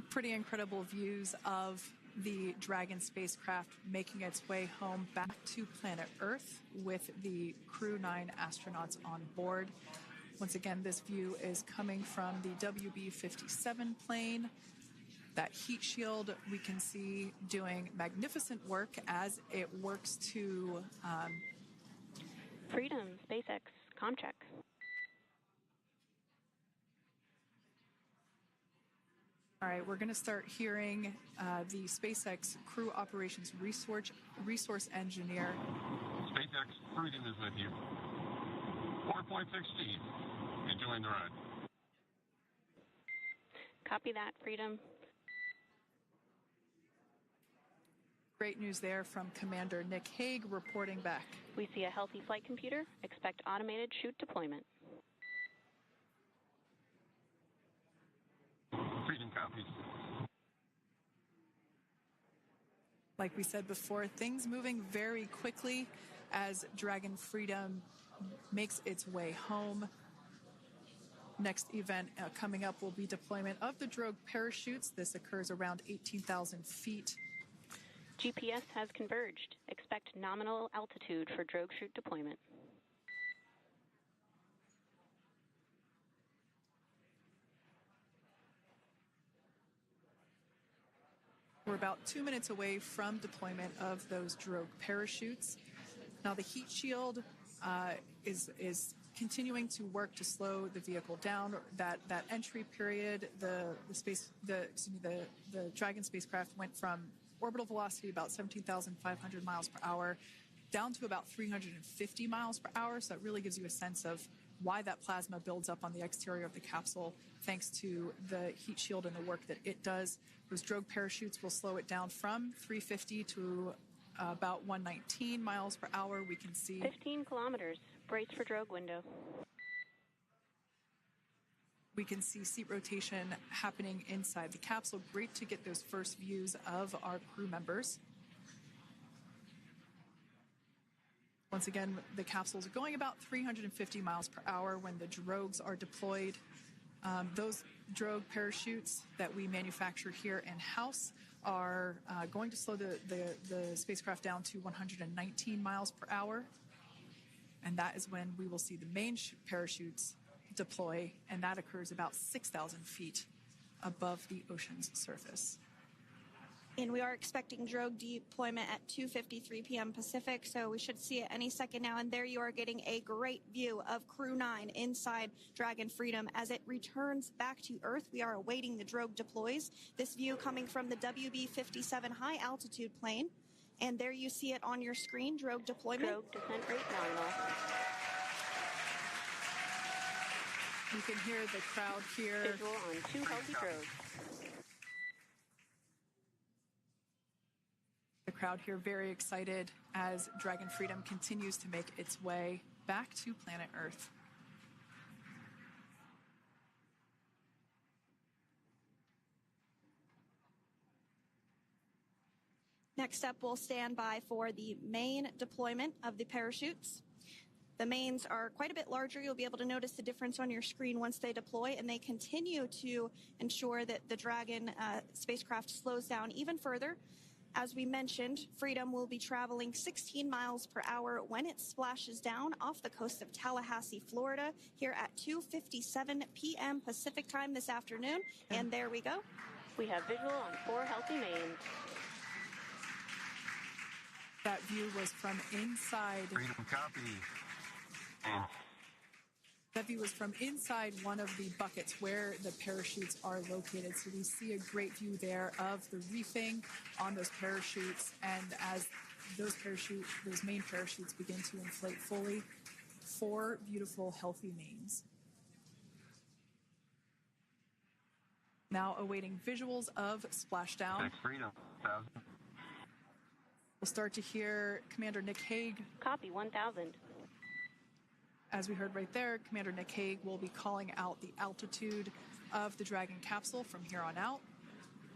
Pretty incredible views of the Dragon spacecraft making its way home back to planet Earth with the Crew-9 astronauts on board. Once again, this view is coming from the WB-57 plane. That heat shield we can see doing magnificent work as it works to Freedom, SpaceX, Comcheck. All right, we're going to start hearing the SpaceX Crew Operations Resource Engineer. SpaceX Freedom is with you. 4.6 G. Enjoying the ride. Copy that, Freedom. Great news there from Commander Nick Hague reporting back. We see a healthy flight computer. Expect automated chute deployment. Freedom copies. Like we said before, things moving very quickly as Dragon Freedom makes its way home. Next event coming up will be deployment of the drogue parachutes. This occurs around 18,000 feet. GPS has converged. Expect nominal altitude for drogue chute deployment. We're about 2 minutes away from deployment of those drogue parachutes. Now the heat shield is continuing to work to slow the vehicle down. That entry period, the Dragon spacecraft went from orbital velocity about 17,500 miles per hour down to about 350 miles per hour. So it really gives you a sense of why that plasma builds up on the exterior of the capsule, thanks to the heat shield and the work that it does. Those drogue parachutes will slow it down from 350 to about 119 miles per hour. We can see 15 kilometers. Brace for drogue window. We can see seat rotation happening inside the capsule. Great to get those first views of our crew members. Once again, the capsules are going about 350 miles per hour when the drogues are deployed. Those drogue parachutes that we manufacture here in-house are going to slow the spacecraft down to 119 miles per hour. And that is when we will see the main parachutes deploy, and that occurs about 6,000 feet above the ocean's surface. And we are expecting drogue deployment at 2:53 p.m. Pacific, so we should see it any second now. And there you are getting a great view of Crew-9 inside Dragon Freedom as it returns back to Earth. We are awaiting the drogue deploys. This view coming from the WB-57 high-altitude plane. And there you see it on your screen, drogue deployment. Drogue descent rate nominal. You can hear the crowd here. Visual on 2 healthy drogues. The crowd here very excited as Dragon Freedom continues to make its way back to planet Earth. Next up, we'll stand by for the main deployment of the parachutes. The mains are quite a bit larger. You'll be able to notice the difference on your screen once they deploy, and they continue to ensure that the Dragon spacecraft slows down even further. As we mentioned, Freedom will be traveling 16 miles per hour when it splashes down off the coast of Tallahassee, Florida, here at 2:57 p.m. Pacific time this afternoon. And there we go. We have visual on 4 healthy mains. That view was from inside. Freedom copy. That view was from inside one of the buckets where the parachutes are located. So we see a great view there of the reefing on those parachutes. And as those main parachutes begin to inflate fully. 4 beautiful, healthy mains. Now awaiting visuals of Splashdown. Freedom, 1,000. We'll start to hear Commander Nick Hague. Copy, 1,000. As we heard right there, Commander Nick Hague will be calling out the altitude of the Dragon capsule from here on out.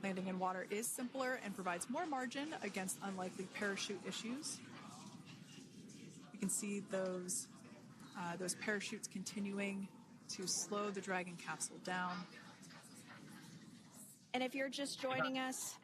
Landing in water is simpler and provides more margin against unlikely parachute issues. You can see those parachutes continuing to slow the Dragon capsule down. And if you're just joining us,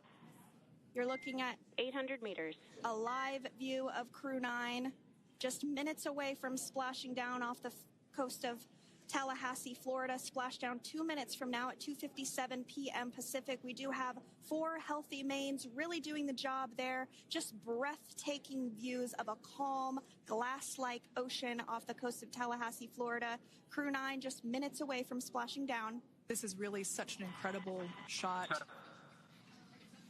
you're looking at 800 meters. A live view of Crew-9, just minutes away from splashing down off the coast of Tallahassee, Florida. Splashdown 2 minutes from now at 2:57 p.m. Pacific. We do have 4 healthy mains really doing the job there. Just breathtaking views of a calm, glass-like ocean off the coast of Tallahassee, Florida. Crew-9 just minutes away from splashing down. This is really such an incredible shot.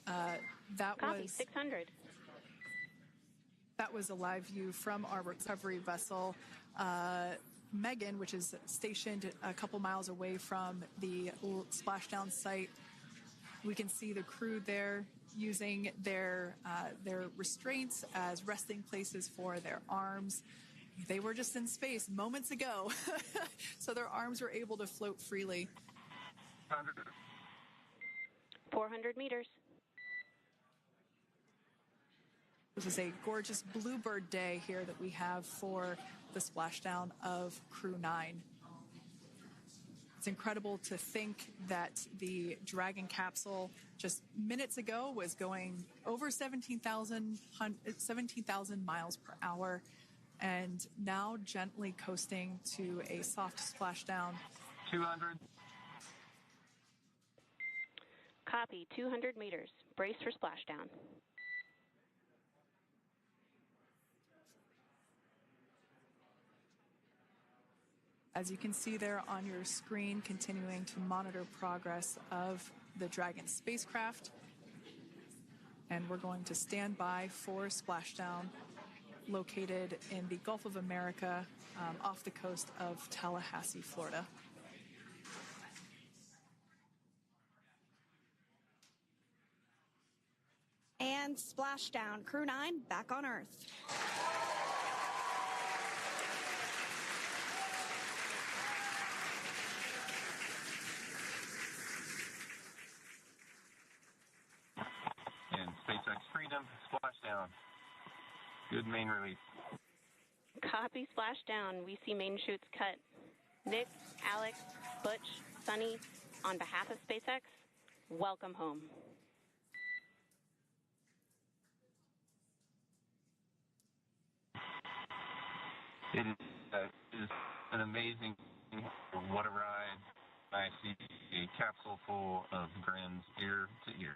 Copy, 600. That was a live view from our recovery vessel, Megan, which is stationed a couple miles away from the splashdown site. We can see the crew there using their restraints as resting places for their arms. They were just in space moments ago, so their arms were able to float freely. 400 meters. This is a gorgeous bluebird day here that we have for the splashdown of Crew-9. It's incredible to think that the Dragon capsule just minutes ago was going over 17,000 miles per hour and now gently coasting to a soft splashdown. 200. Copy, 200 meters. Brace for splashdown. As you can see there on your screen, continuing to monitor progress of the Dragon spacecraft. And we're going to stand by for splashdown, located in the Gulf of America, off the coast of Tallahassee, Florida. And splashdown. Crew-9 back on Earth. And SpaceX Freedom, splashdown. Good main release. Copy, splashdown. We see main chutes cut. Nick, Alex, Butch, Suni, on behalf of SpaceX, welcome home. It is an amazing, what a ride. I see a capsule full of grins ear to ear.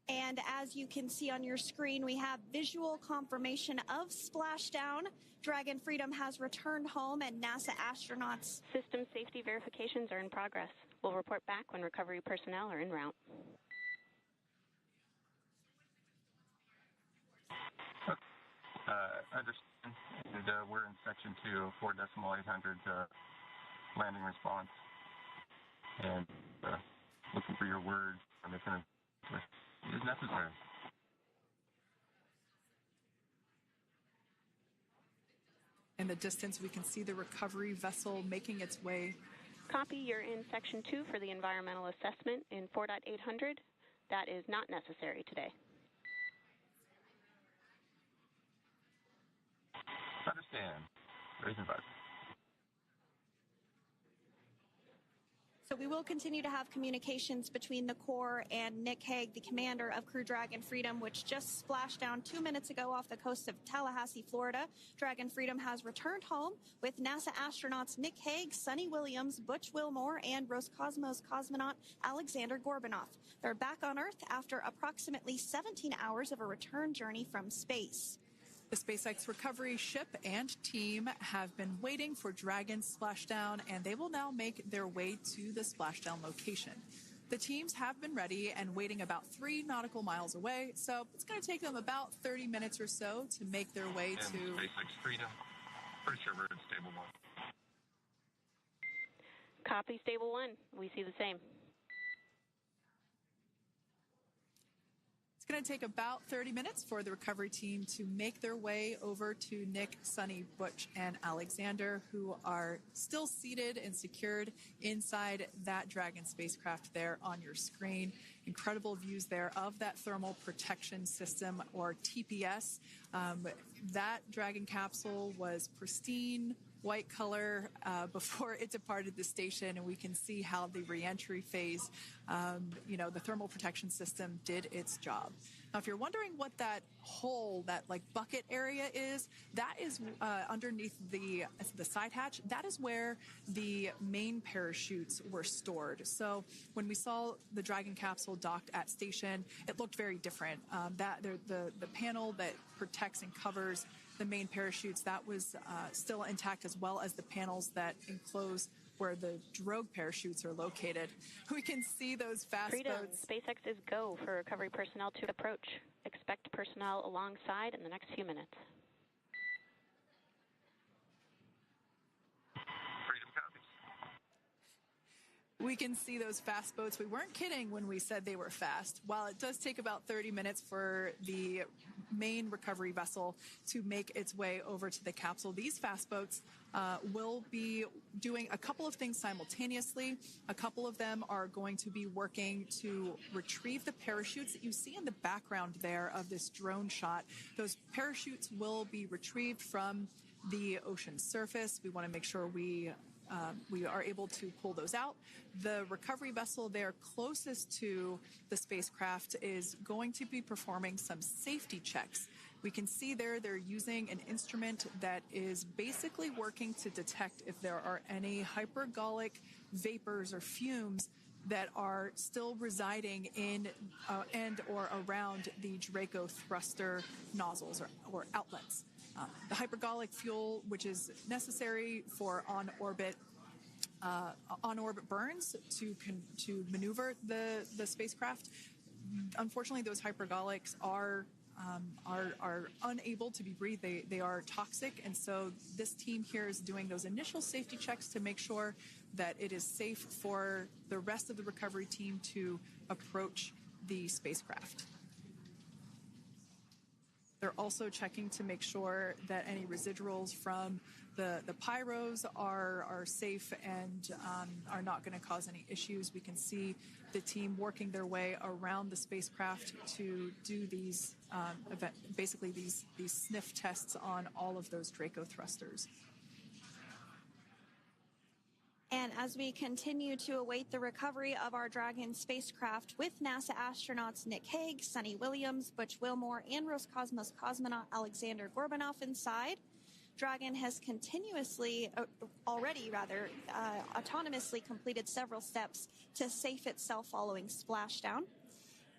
And as you can see on your screen, we have visual confirmation of splashdown. Dragon Freedom has returned home and NASA astronauts. System safety verifications are in progress. We'll report back when recovery personnel are en route. Understand. And, we're in section 2, 4.800 landing response. And looking for your word on if it is necessary. In the distance, we can see the recovery vessel making its way. Copy, you're in section 2 for the environmental assessment in 4.800. That is not necessary today. Understand. Raising advice. So we will continue to have communications between the Corps and Nick Hague, the commander of Crew Dragon Freedom, which just splashed down 2 minutes ago off the coast of Tallahassee, Florida. Dragon Freedom has returned home with NASA astronauts Nick Hague, Suni Williams, Butch Wilmore, and Roscosmos cosmonaut Aleksandr Gorbunov. They're back on Earth after approximately 17 hours of a return journey from space. The SpaceX recovery ship and team have been waiting for Dragon's splashdown, and they will now make their way to the splashdown location. The teams have been ready and waiting about 3 nautical miles away, so it's going to take them about 30 minutes or so to make their way to SpaceX Freedom. Pretty sure we're in Stable 1. Copy, Stable 1. We see the same. It's going to take about 30 minutes for the recovery team to make their way over to Nick, Suni, Butch, and Aleksandr, who are still seated and secured inside that Dragon spacecraft there on your screen. Incredible views there of that thermal protection system, or TPS. That Dragon capsule was pristine, white color before it departed the station, and we can see how the reentry phase, the thermal protection system did its job. Now, if you're wondering what that hole, that like bucket area is, that is underneath the side hatch. That is where the main parachutes were stored. So when we saw the Dragon capsule docked at station, it looked very different. The panel that protects and covers the main parachutes, that was still intact, as well as the panels that enclose where the drogue parachutes are located. We can see those fast Freedom. boats. SpaceX is go for recovery personnel to approach. Expect personnel alongside in the next few minutes. Freedom copies. We can see those fast boats. We weren't kidding when we said they were fast. While it does take about 30 minutes for the main recovery vessel to make its way over to the capsule, these fast boats will be doing a couple of things simultaneously. A couple of them are going to be working to retrieve the parachutes that you see in the background there of this drone shot. Those parachutes will be retrieved from the ocean surface. We want to make sure we are able to pull those out. The recovery vessel there closest to the spacecraft is going to be performing some safety checks. We can see there they're using an instrument that is basically working to detect if there are any hypergolic vapors or fumes that are still residing in and or around the Draco thruster nozzles or outlets. The hypergolic fuel, which is necessary for on-orbit burns to maneuver the spacecraft. Unfortunately, those hypergolics are unable to be breathed. They are toxic, and so this team here is doing those initial safety checks to make sure that it is safe for the rest of the recovery team to approach the spacecraft. They're also checking to make sure that any residuals from the pyros are safe and are not going to cause any issues. We can see the team working their way around the spacecraft to do these these sniff tests on all of those Draco thrusters. And as we continue to await the recovery of our Dragon spacecraft with NASA astronauts Nick Hague, Suni Williams, Butch Wilmore, and Roscosmos cosmonaut Aleksandr Gorbunov inside, Dragon has autonomously completed several steps to safe itself following splashdown.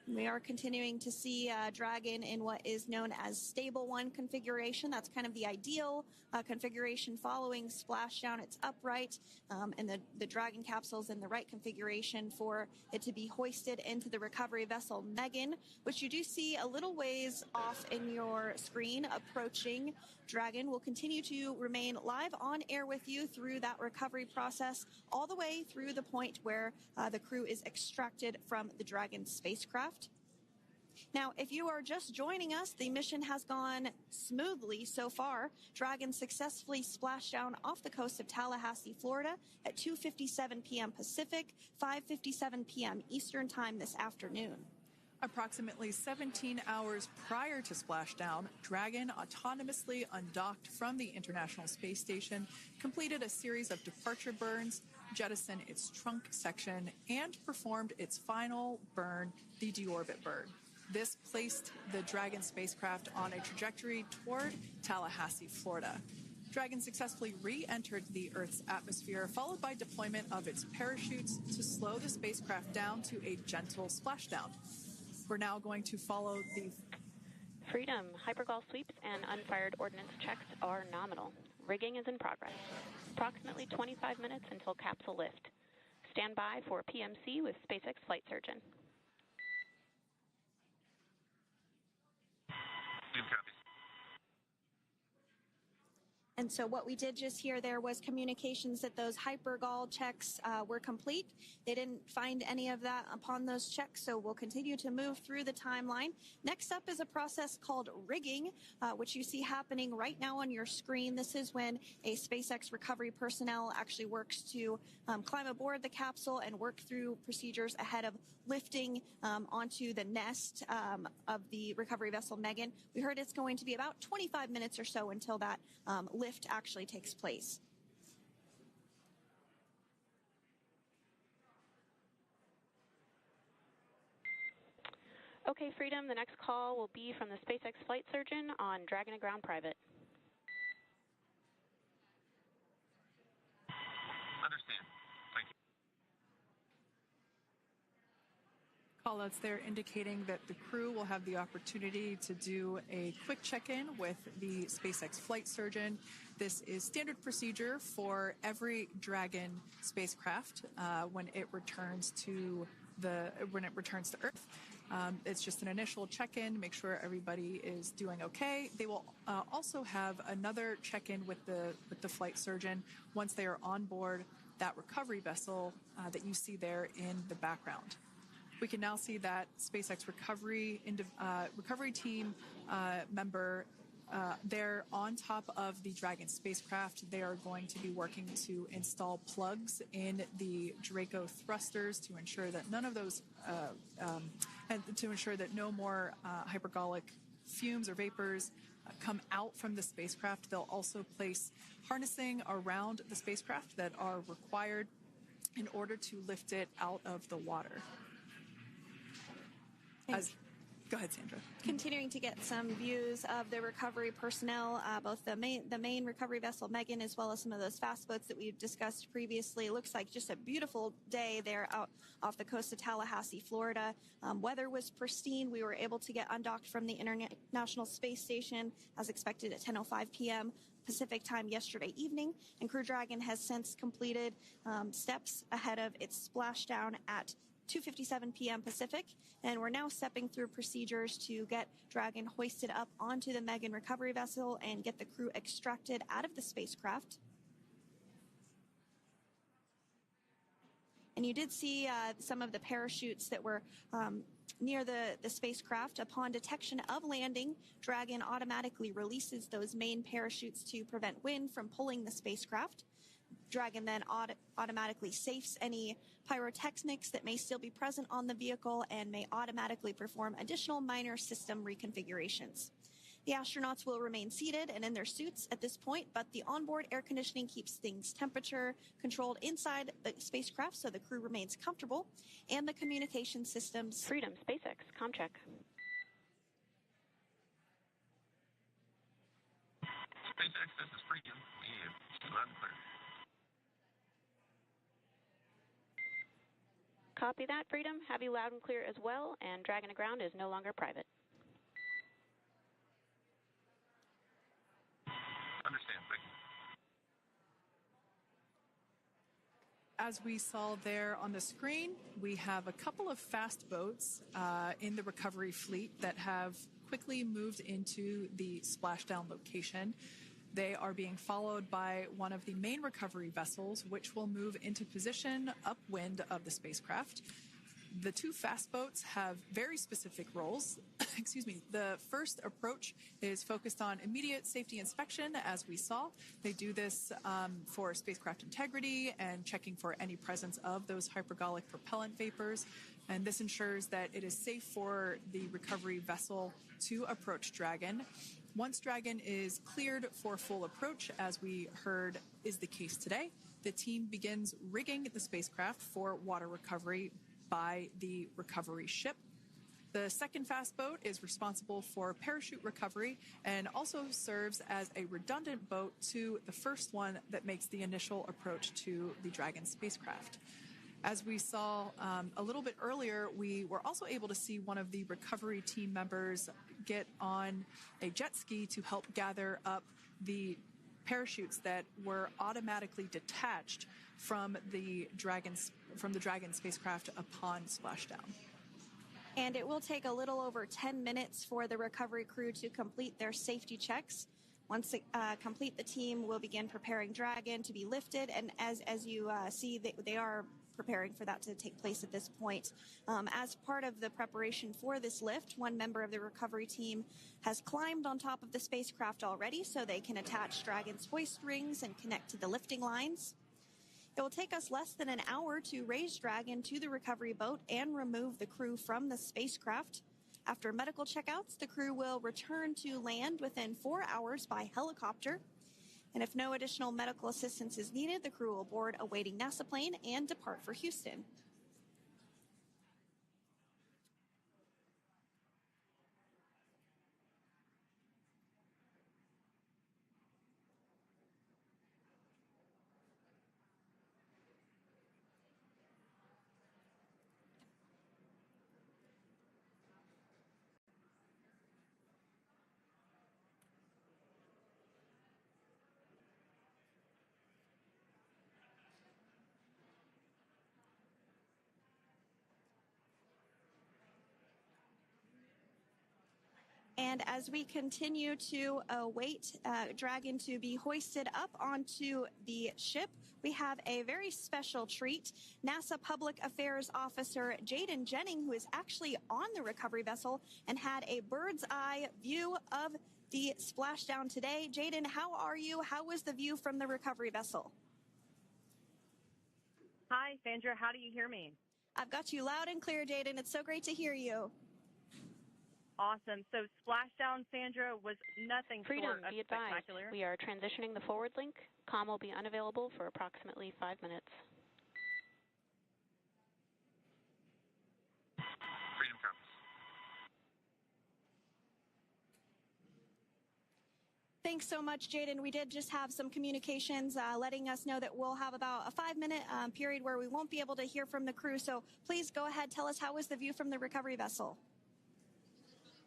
We are continuing to see Dragon in what is known as Stable 1 configuration. That's kind of the ideal configuration following splashdown. It's upright, and the Dragon capsule is in the right configuration for it to be hoisted into the recovery vessel Megan, which you do see a little ways off in your screen approaching. Dragon will continue to remain live on air with you through that recovery process, all the way through the point where the crew is extracted from the Dragon spacecraft. Now, if you are just joining us, the mission has gone smoothly so far. Dragon successfully splashed down off the coast of Tallahassee, Florida at 2:57 p.m. Pacific, 5:57 p.m. Eastern Time this afternoon. Approximately 17 hours prior to splashdown, Dragon autonomously undocked from the International Space Station, completed a series of departure burns, jettisoned its trunk section, and performed its final burn, the deorbit burn. This placed the Dragon spacecraft on a trajectory toward Tallahassee, Florida. Dragon successfully re-entered the Earth's atmosphere, followed by deployment of its parachutes to slow the spacecraft down to a gentle splashdown. We're now going to follow Freedom, hypergol sweeps and unfired ordnance checks are nominal. Rigging is in progress. Approximately 25 minutes until capsule lift. Stand by for PMC with SpaceX flight surgeon. And so what we did just hear there was communications that those hypergol checks were complete. They didn't find any of that upon those checks, so we'll continue to move through the timeline. Next up is a process called rigging, which you see happening right now on your screen. This is when a SpaceX recovery personnel actually works to climb aboard the capsule and work through procedures ahead of lifting onto the nest of the recovery vessel Megan. We heard it's going to be about 25 minutes or so until that lift actually takes place. Okay, Freedom, the next call will be from the SpaceX flight surgeon on Dragon to Ground Private. Understand. Thank you. Callouts there indicating that the crew will have the opportunity to do a quick check-in with the SpaceX flight surgeon. This is standard procedure for every Dragon spacecraft when it returns to Earth. It's just an initial check-in, make sure everybody is doing okay. They will also have another check-in with the flight surgeon once they are on board that recovery vessel that you see there in the background. We can now see that SpaceX recovery team member they're on top of the Dragon spacecraft. They are going to be working to install plugs in the Draco thrusters to ensure that none of those and to ensure that no more hypergolic fumes or vapors come out from the spacecraft. They'll also place harnessing around the spacecraft that are required in order to lift it out of the water. Go ahead, Sandra. Continuing to get some views of the recovery personnel, both the main recovery vessel Megan, as well as some of those fast boats that we've discussed previously. It looks like just a beautiful day there out off the coast of Tallahassee, Florida. Weather was pristine. We were able to get undocked from the International Space Station as expected at 10:05 p.m. Pacific time yesterday evening, and Crew Dragon has since completed steps ahead of its splashdown at 2:57 p.m. Pacific, and we're now stepping through procedures to get Dragon hoisted up onto the Megan recovery vessel and get the crew extracted out of the spacecraft. And you did see some of the parachutes that were near the spacecraft. Upon detection of landing, Dragon automatically releases those main parachutes to prevent wind from pulling the spacecraft. Dragon then automatically safes any pyrotechnics that may still be present on the vehicle and may automatically perform additional minor system reconfigurations. The astronauts will remain seated and in their suits at this point, but the onboard air conditioning keeps things temperature controlled inside the spacecraft so the crew remains comfortable, and the communication systems... Freedom, SpaceX, ComCheck. SpaceX, this is Freedom. Yeah, loud and clear. Copy that, Freedom. Have you loud and clear as well, and Dragon to Ground is no longer private. Understand, thank you. As we saw there on the screen, we have a couple of fast boats in the recovery fleet that have quickly moved into the splashdown location. They are being followed by one of the main recovery vessels, which will move into position upwind of the spacecraft. The two fast boats have very specific roles. Excuse me. The first approach is focused on immediate safety inspection, as we saw. They do this for spacecraft integrity and checking for any presence of those hypergolic propellant vapors. And this ensures that it is safe for the recovery vessel to approach Dragon. Once Dragon is cleared for full approach, as we heard is the case today, the team begins rigging the spacecraft for water recovery by the recovery ship. The second fast boat is responsible for parachute recovery and also serves as a redundant boat to the first one that makes the initial approach to the Dragon spacecraft. As we saw a little bit earlier, we were also able to see one of the recovery team members get on a jet ski to help gather up the parachutes that were automatically detached from the Dragon spacecraft upon splashdown. And it will take a little over 10 minutes for the recovery crew to complete their safety checks. Once complete, the team will begin preparing Dragon to be lifted. And as you see, they are preparing for that to take place at this point. As part of the preparation for this lift, one member of the recovery team has climbed on top of the spacecraft already so they can attach Dragon's hoist rings and connect to the lifting lines. It will take us less than an hour to raise Dragon to the recovery boat and remove the crew from the spacecraft. After medical checkouts, the crew will return to land within 4 hours by helicopter. And if no additional medical assistance is needed, the crew will board a waiting NASA plane and depart for Houston. And as we continue to await Dragon to be hoisted up onto the ship, we have a very special treat. NASA Public Affairs Officer Jaden Jennings, who is actually on the recovery vessel and had a bird's eye view of the splashdown today. Jaden, how are you? How was the view from the recovery vessel? Hi, Sandra. How do you hear me? I've got you loud and clear, Jaden. It's so great to hear you. Awesome. So Splashdown, Sandra, was nothing short of spectacular. We are transitioning the forward link. Comm will be unavailable for approximately 5 minutes. Freedom comes. Thanks so much, Jaden. We did just have some communications letting us know that we'll have about a 5-minute period where we won't be able to hear from the crew. So please go ahead, tell us, how was the view from the recovery vessel?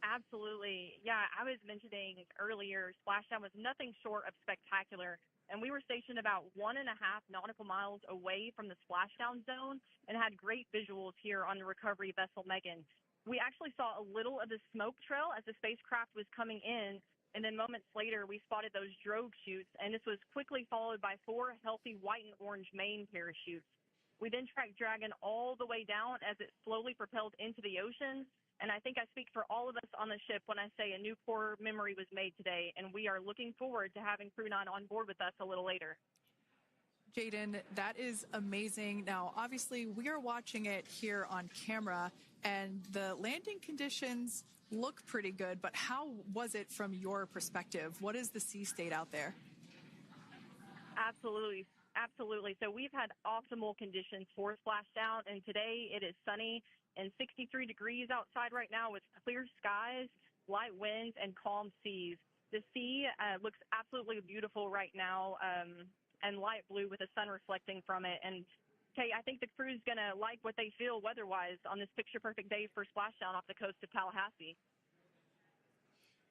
Absolutely. Yeah, I was mentioning earlier, Splashdown was nothing short of spectacular. And we were stationed about 1.5 nautical miles away from the splashdown zone and had great visuals here on the recovery vessel Megan. We actually saw a little of the smoke trail as the spacecraft was coming in, and then moments later we spotted those drogue chutes, and this was quickly followed by 4 healthy white and orange main parachutes. We then tracked Dragon all the way down as it slowly propelled into the ocean. And I think I speak for all of us on the ship when I say a new core memory was made today, and we are looking forward to having Crew-9 on board with us a little later. Jaden, that is amazing. Now, obviously, we are watching it here on camera, and the landing conditions look pretty good, but how was it from your perspective? What is the sea state out there? Absolutely. Absolutely. So we've had optimal conditions for splashdown, and today it is sunny and 63 degrees outside right now with clear skies, light winds, and calm seas. The sea looks absolutely beautiful right now, and light blue with the sun reflecting from it. And Kay, I think the crew's going to like what they feel weather-wise on this picture-perfect day for splashdown off the coast of Tallahassee.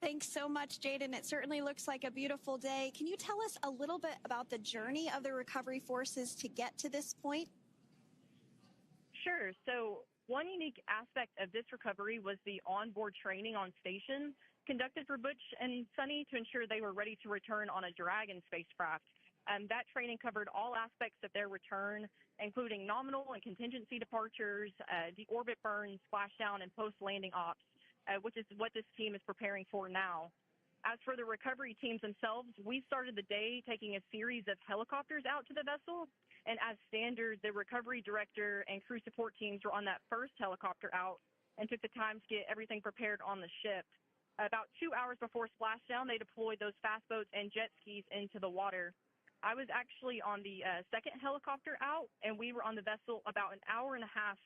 Thanks so much, Jaden. It certainly looks like a beautiful day. Can you tell us a little bit about the journey of the recovery forces to get to this point? Sure. So one unique aspect of this recovery was the onboard training on station conducted for Butch and Suni to ensure they were ready to return on a Dragon spacecraft. That training covered all aspects of their return, including nominal and contingency departures, the orbit burn, splashdown, and post-landing ops, which is what this team is preparing for now. As for the recovery teams themselves, we started the day taking a series of helicopters out to the vessel. And as standard, the recovery director and crew support teams were on that first helicopter out and took the time to get everything prepared on the ship. About 2 hours before splashdown, they deployed those fast boats and jet skis into the water. I was actually on the second helicopter out, and we were on the vessel about an hour and a half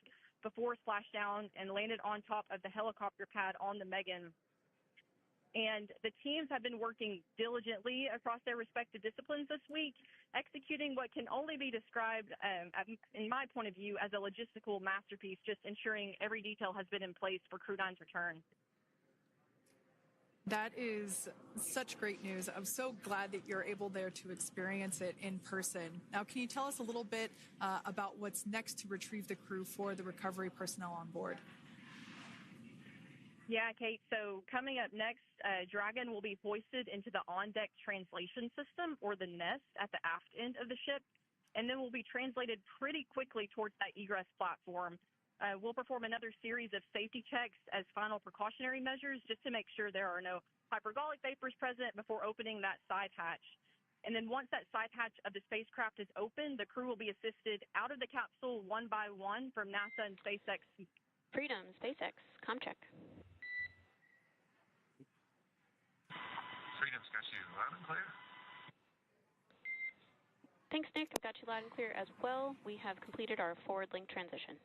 before splashdown and landed on top of the helicopter pad on the Megan. And the teams have been working diligently across their respective disciplines this week, executing what can only be described, in my point of view, as a logistical masterpiece, just ensuring every detail has been in place for Crew-9's return. That is such great news. I'm so glad that you're able there to experience it in person. Now, can you tell us a little bit about what's next to retrieve the crew for the recovery personnel on board? Yeah, Kate. So coming up next, Dragon will be hoisted into the on-deck translation system, or the nest, at the aft end of the ship, and then will be translated pretty quickly towards that egress platform. We'll perform another series of safety checks as final precautionary measures just to make sure there are no hypergolic vapors present before opening that side hatch. And then once that side hatch of the spacecraft is open, the crew will be assisted out of the capsule one by one from NASA and SpaceX. Freedom, SpaceX, ComCheck. Freedom's got you loud and clear. Thanks, Nick. I've got you loud and clear as well. We have completed our forward link transition.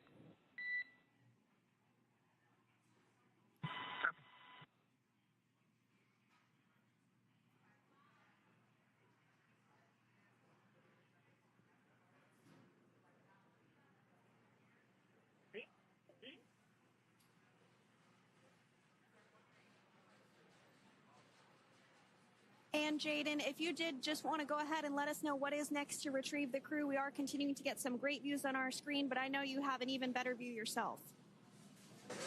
And Jaden, if you did just want to go ahead and let us know what is next to retrieve the crew, we are continuing to get some great views on our screen, but I know you have an even better view yourself.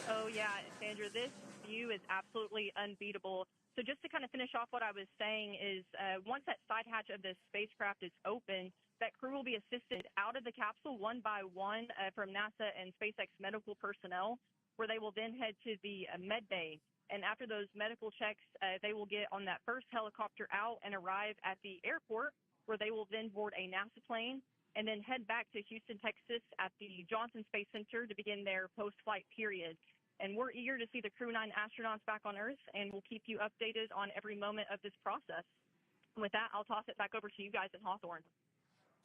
Oh, yeah, Sandra, this view is absolutely unbeatable. So just to kind of finish off what I was saying is once that side hatch of the spacecraft is open, that crew will be assisted out of the capsule one by one from NASA and SpaceX medical personnel, where they will then head to the med bay. And after those medical checks, they will get on that first helicopter out and arrive at the airport, where they will then board a NASA plane and then head back to Houston, Texas at the Johnson Space Center to begin their post-flight period. And we're eager to see the Crew-9 astronauts back on Earth, and we'll keep you updated on every moment of this process. And with that, I'll toss it back over to you guys in Hawthorne.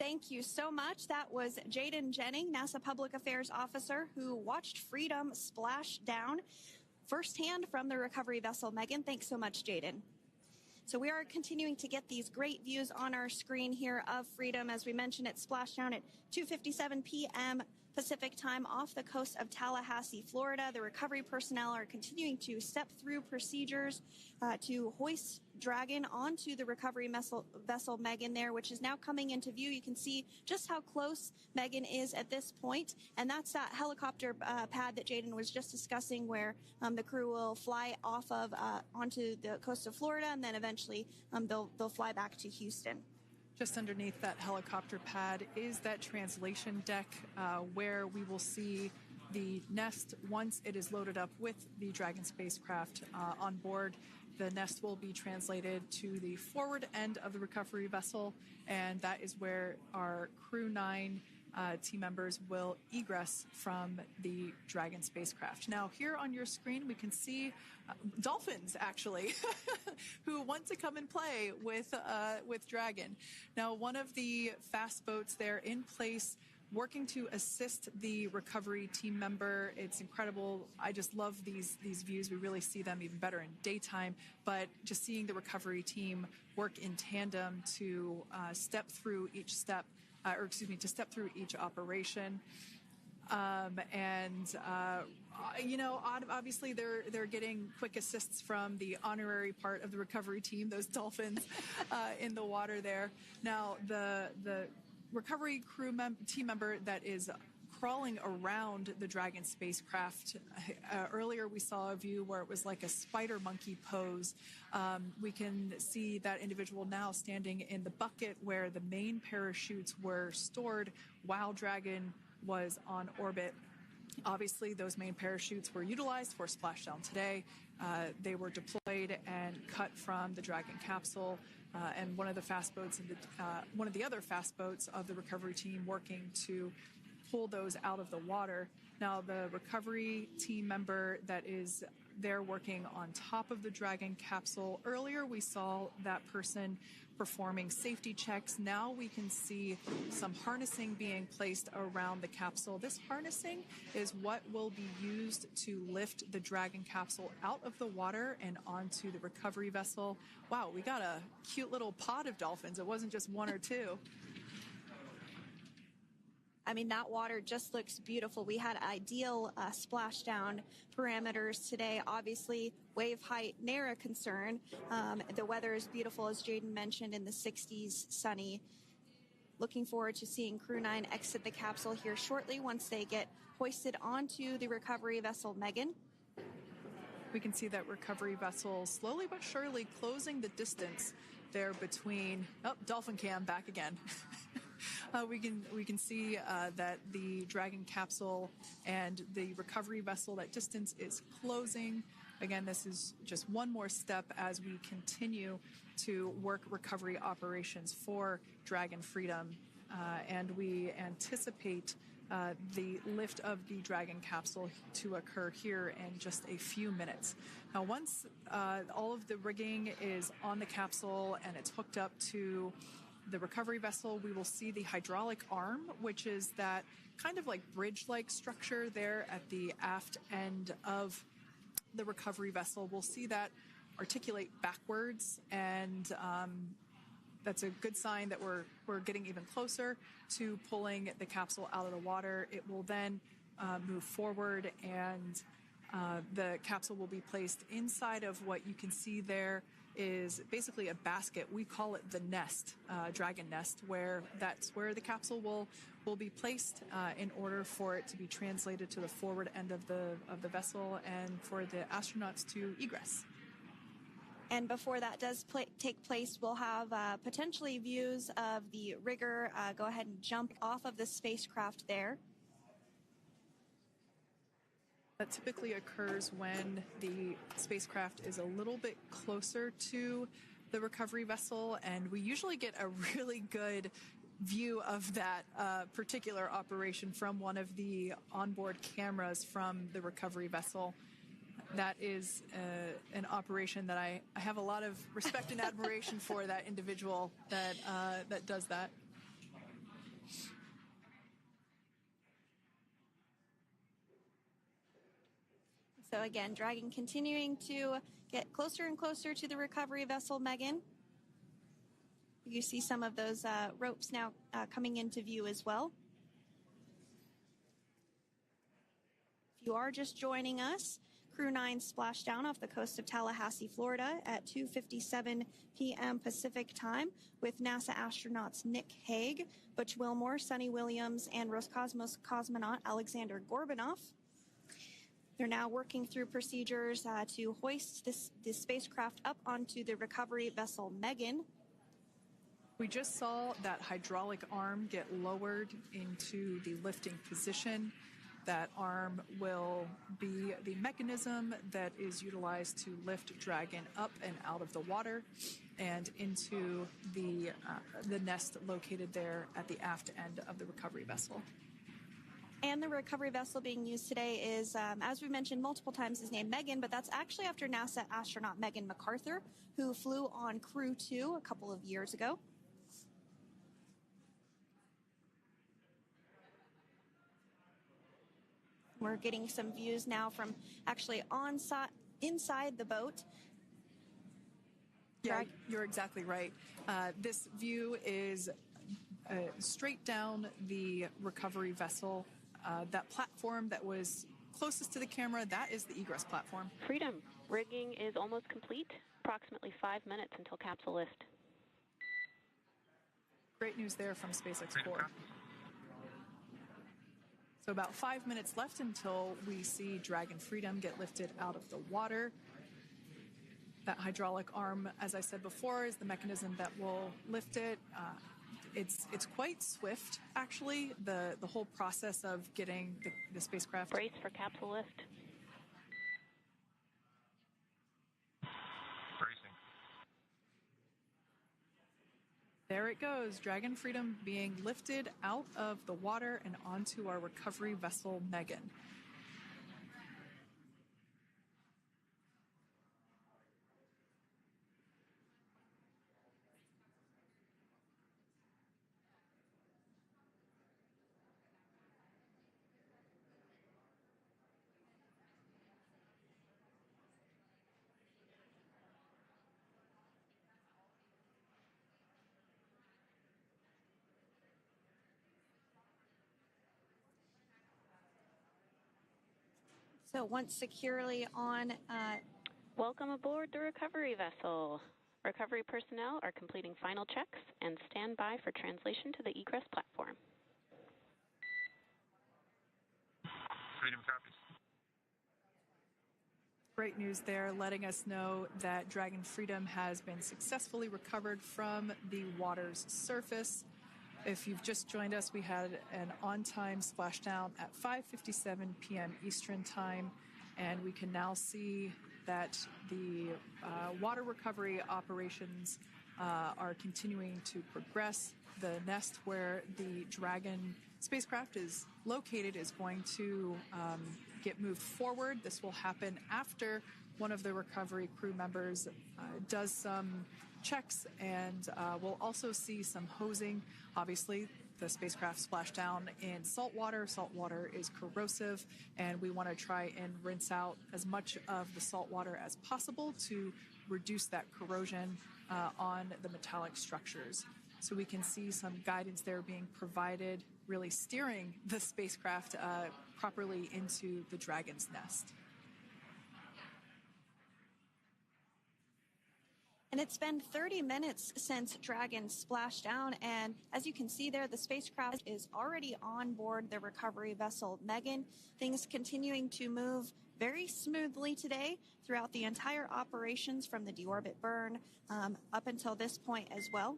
Thank you so much. That was Jaden Jennings, NASA Public Affairs Officer, who watched Freedom splash down firsthand from the recovery vessel. Megan, thanks so much, Jaden. So we are continuing to get these great views on our screen here of Freedom. As we mentioned, it splashed down at 2:57 p.m. Pacific time off the coast of Tallahassee, Florida. The recovery personnel are continuing to step through procedures to hoist Dragon onto the recovery vessel Megan there, which is now coming into view. You can see just how close Megan is at this point, and that's that helicopter pad that Jaden was just discussing, where the crew will fly off of onto the coast of Florida, and then eventually they'll fly back to Houston. Just underneath that helicopter pad is that translation deck where we will see the nest once it is loaded up with the Dragon spacecraft on board. The nest will be translated to the forward end of the recovery vessel, and that is where our Crew-9 team members will egress from the Dragon spacecraft. Now, here on your screen, we can see dolphins, actually, who want to come and play with Dragon. Now, one of the fast boats there in place, working to assist the recovery team member. It's incredible. I just love these views. We really see them even better in daytime, but just seeing the recovery team work in tandem to step through each step, to step through each operation. Obviously they're getting quick assists from the honorary part of the recovery team, those dolphins in the water there. Now, the recovery team member that is crawling around the Dragon spacecraft. Earlier we saw a view where it was like a spider monkey pose. We can see that individual now standing in the bucket where the main parachutes were stored while Dragon was on orbit. Obviously, those main parachutes were utilized for Splashdown today. They were deployed and cut from the Dragon capsule. And one of the fast boats, one of the other fast boats of the recovery team, working to pull those out of the water. Now, the recovery team member that is there working on top of the Dragon capsule. Earlier, we saw that person performing safety checks. Now we can see some harnessing being placed around the capsule. This harnessing is what will be used to lift the Dragon capsule out of the water and onto the recovery vessel. Wow, we got a cute little pod of dolphins. It wasn't just one or two. I mean, that water just looks beautiful. We had ideal splashdown parameters today. Obviously, wave height, ne'er a concern. The weather is beautiful, as Jaden mentioned, in the 60s, sunny. Looking forward to seeing Crew-9 exit the capsule here shortly once they get hoisted onto the recovery vessel Megan. We can see that recovery vessel slowly but surely closing the distance there between, Dolphin Cam back again. We can see that the Dragon capsule and the recovery vessel, that distance is closing. Again, this is just one more step as we continue to work recovery operations for Dragon Freedom, and we anticipate the lift of the Dragon capsule to occur here in just a few minutes. Now, once all of the rigging is on the capsule and it's hooked up to the recovery vessel, we will see the hydraulic arm, which is that kind of like bridge-like structure there at the aft end of the recovery vessel. We'll see that articulate backwards, and that's a good sign that we're getting even closer to pulling the capsule out of the water. It will then move forward, and the capsule will be placed inside of what you can see there is basically a basket. We call it the nest, Dragon nest, where that's where the capsule will be placed in order for it to be translated to the forward end of the vessel and for the astronauts to egress. And before that does take place, we'll have potentially views of the rigger go ahead and jump off of the spacecraft there. That typically occurs when the spacecraft is a little bit closer to the recovery vessel, and we usually get a really good view of that particular operation from one of the onboard cameras from the recovery vessel. That is an operation that I have a lot of respect and admiration for, that individual that does that. So again, Dragon continuing to get closer and closer to the recovery vessel Megan. You see some of those ropes now coming into view as well. If you are just joining us, Crew-9 Splashdown off the coast of Tallahassee, Florida at 2:57 p.m. Pacific time with NASA astronauts Nick Hague, Butch Wilmore, Suni Williams, and Roscosmos cosmonaut Aleksandr Gorbunov. They're now working through procedures to hoist this spacecraft up onto the recovery vessel Megan. We just saw that hydraulic arm get lowered into the lifting position. That arm will be the mechanism that is utilized to lift Dragon up and out of the water and into the nest located there at the aft end of the recovery vessel. And the recovery vessel being used today is, as we mentioned multiple times, is named Megan, but that's actually after NASA astronaut Megan McArthur, who flew on Crew-2 a couple of years ago. We're getting some views now from actually inside the boat. Yeah, you're exactly right. This view is straight down the recovery vessel. That platform that was closest to the camera, that is the egress platform. Freedom, rigging is almost complete. Approximately 5 minutes until capsule lift. Great news there from SpaceX Core. So about 5 minutes left until we see Dragon Freedom get lifted out of the water. That hydraulic arm, as I said before, is the mechanism that will lift it. It's quite swift, actually, the whole process of getting the spacecraft. Brace for capsule lift. Bracing. There it goes, Dragon Freedom being lifted out of the water and onto our recovery vessel, Megan. So once securely on... Welcome aboard the recovery vessel. Recovery personnel are completing final checks and stand by for translation to the egress platform. Freedom copies. Great news there, letting us know that Dragon Freedom has been successfully recovered from the water's surface. If you've just joined us, we had an on-time splashdown at 5:57 p.m. Eastern Time, and we can now see that the water recovery operations are continuing to progress. The nest where the Dragon spacecraft is located is going to get moved forward. This will happen after one of the recovery crew members does some checks, and we'll also see some hosing. Obviously, the spacecraft splashed down in salt water. Salt water is corrosive, and we want to try and rinse out as much of the salt water as possible to reduce that corrosion on the metallic structures. So we can see some guidance there being provided, really steering the spacecraft properly into the Dragon's nest. And it's been 30 minutes since Dragon splashed down, and as you can see there, the spacecraft is already on board the recovery vessel Megan. Things continuing to move very smoothly today throughout the entire operations from the deorbit burn up until this point as well.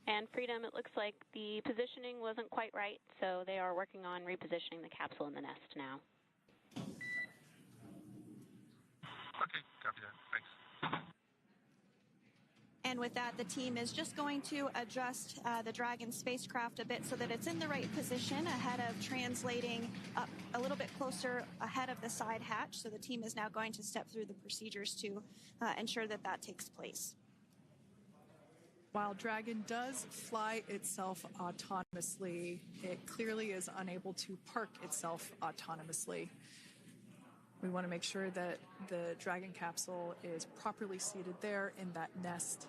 And Freedom, it looks like the positioning wasn't quite right, so they are working on repositioning the capsule in the nest now. Okay, copy that. Thanks. And with that, the team is just going to adjust the Dragon spacecraft a bit so that it's in the right position ahead of translating up a little bit closer ahead of the side hatch. So the team is now going to step through the procedures to ensure that that takes place. While Dragon does fly itself autonomously, it clearly is unable to park itself autonomously. We want to make sure that the Dragon capsule is properly seated there in that nest.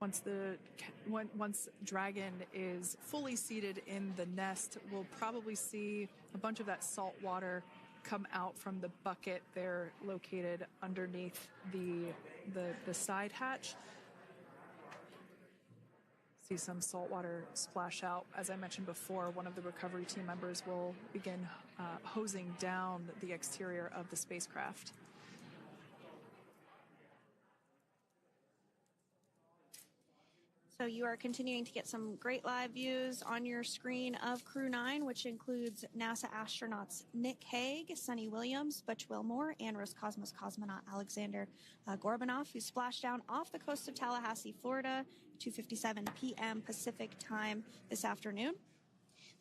Once Dragon is fully seated in the nest, we'll probably see a bunch of that salt water come out from the bucket there located underneath the side hatch. See some salt water splash out. As I mentioned before, one of the recovery team members will begin hosing down the exterior of the spacecraft. So you are continuing to get some great live views on your screen of Crew-9, which includes NASA astronauts Nick Hague, Suni Williams, Butch Wilmore, and Roscosmos cosmonaut Aleksandr Gorbunov, who splashed down off the coast of Tallahassee, Florida, 2:57 p.m. Pacific time this afternoon.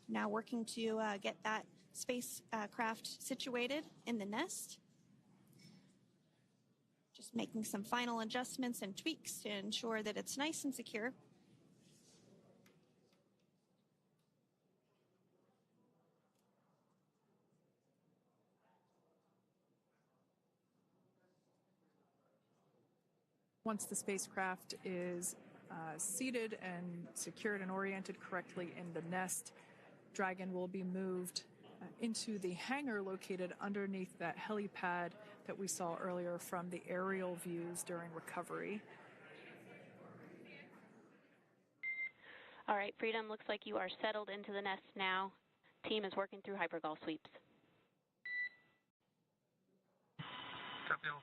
Now working to get that spacecraft situated in the nest. Just making some final adjustments and tweaks to ensure that it's nice and secure. Once the spacecraft is seated and secured and oriented correctly in the nest, Dragon will be moved into the hangar located underneath that helipad that we saw earlier from the aerial views during recovery. All right, Freedom, looks like you are settled into the nest now. Team is working through hypergol sweeps. Copy all.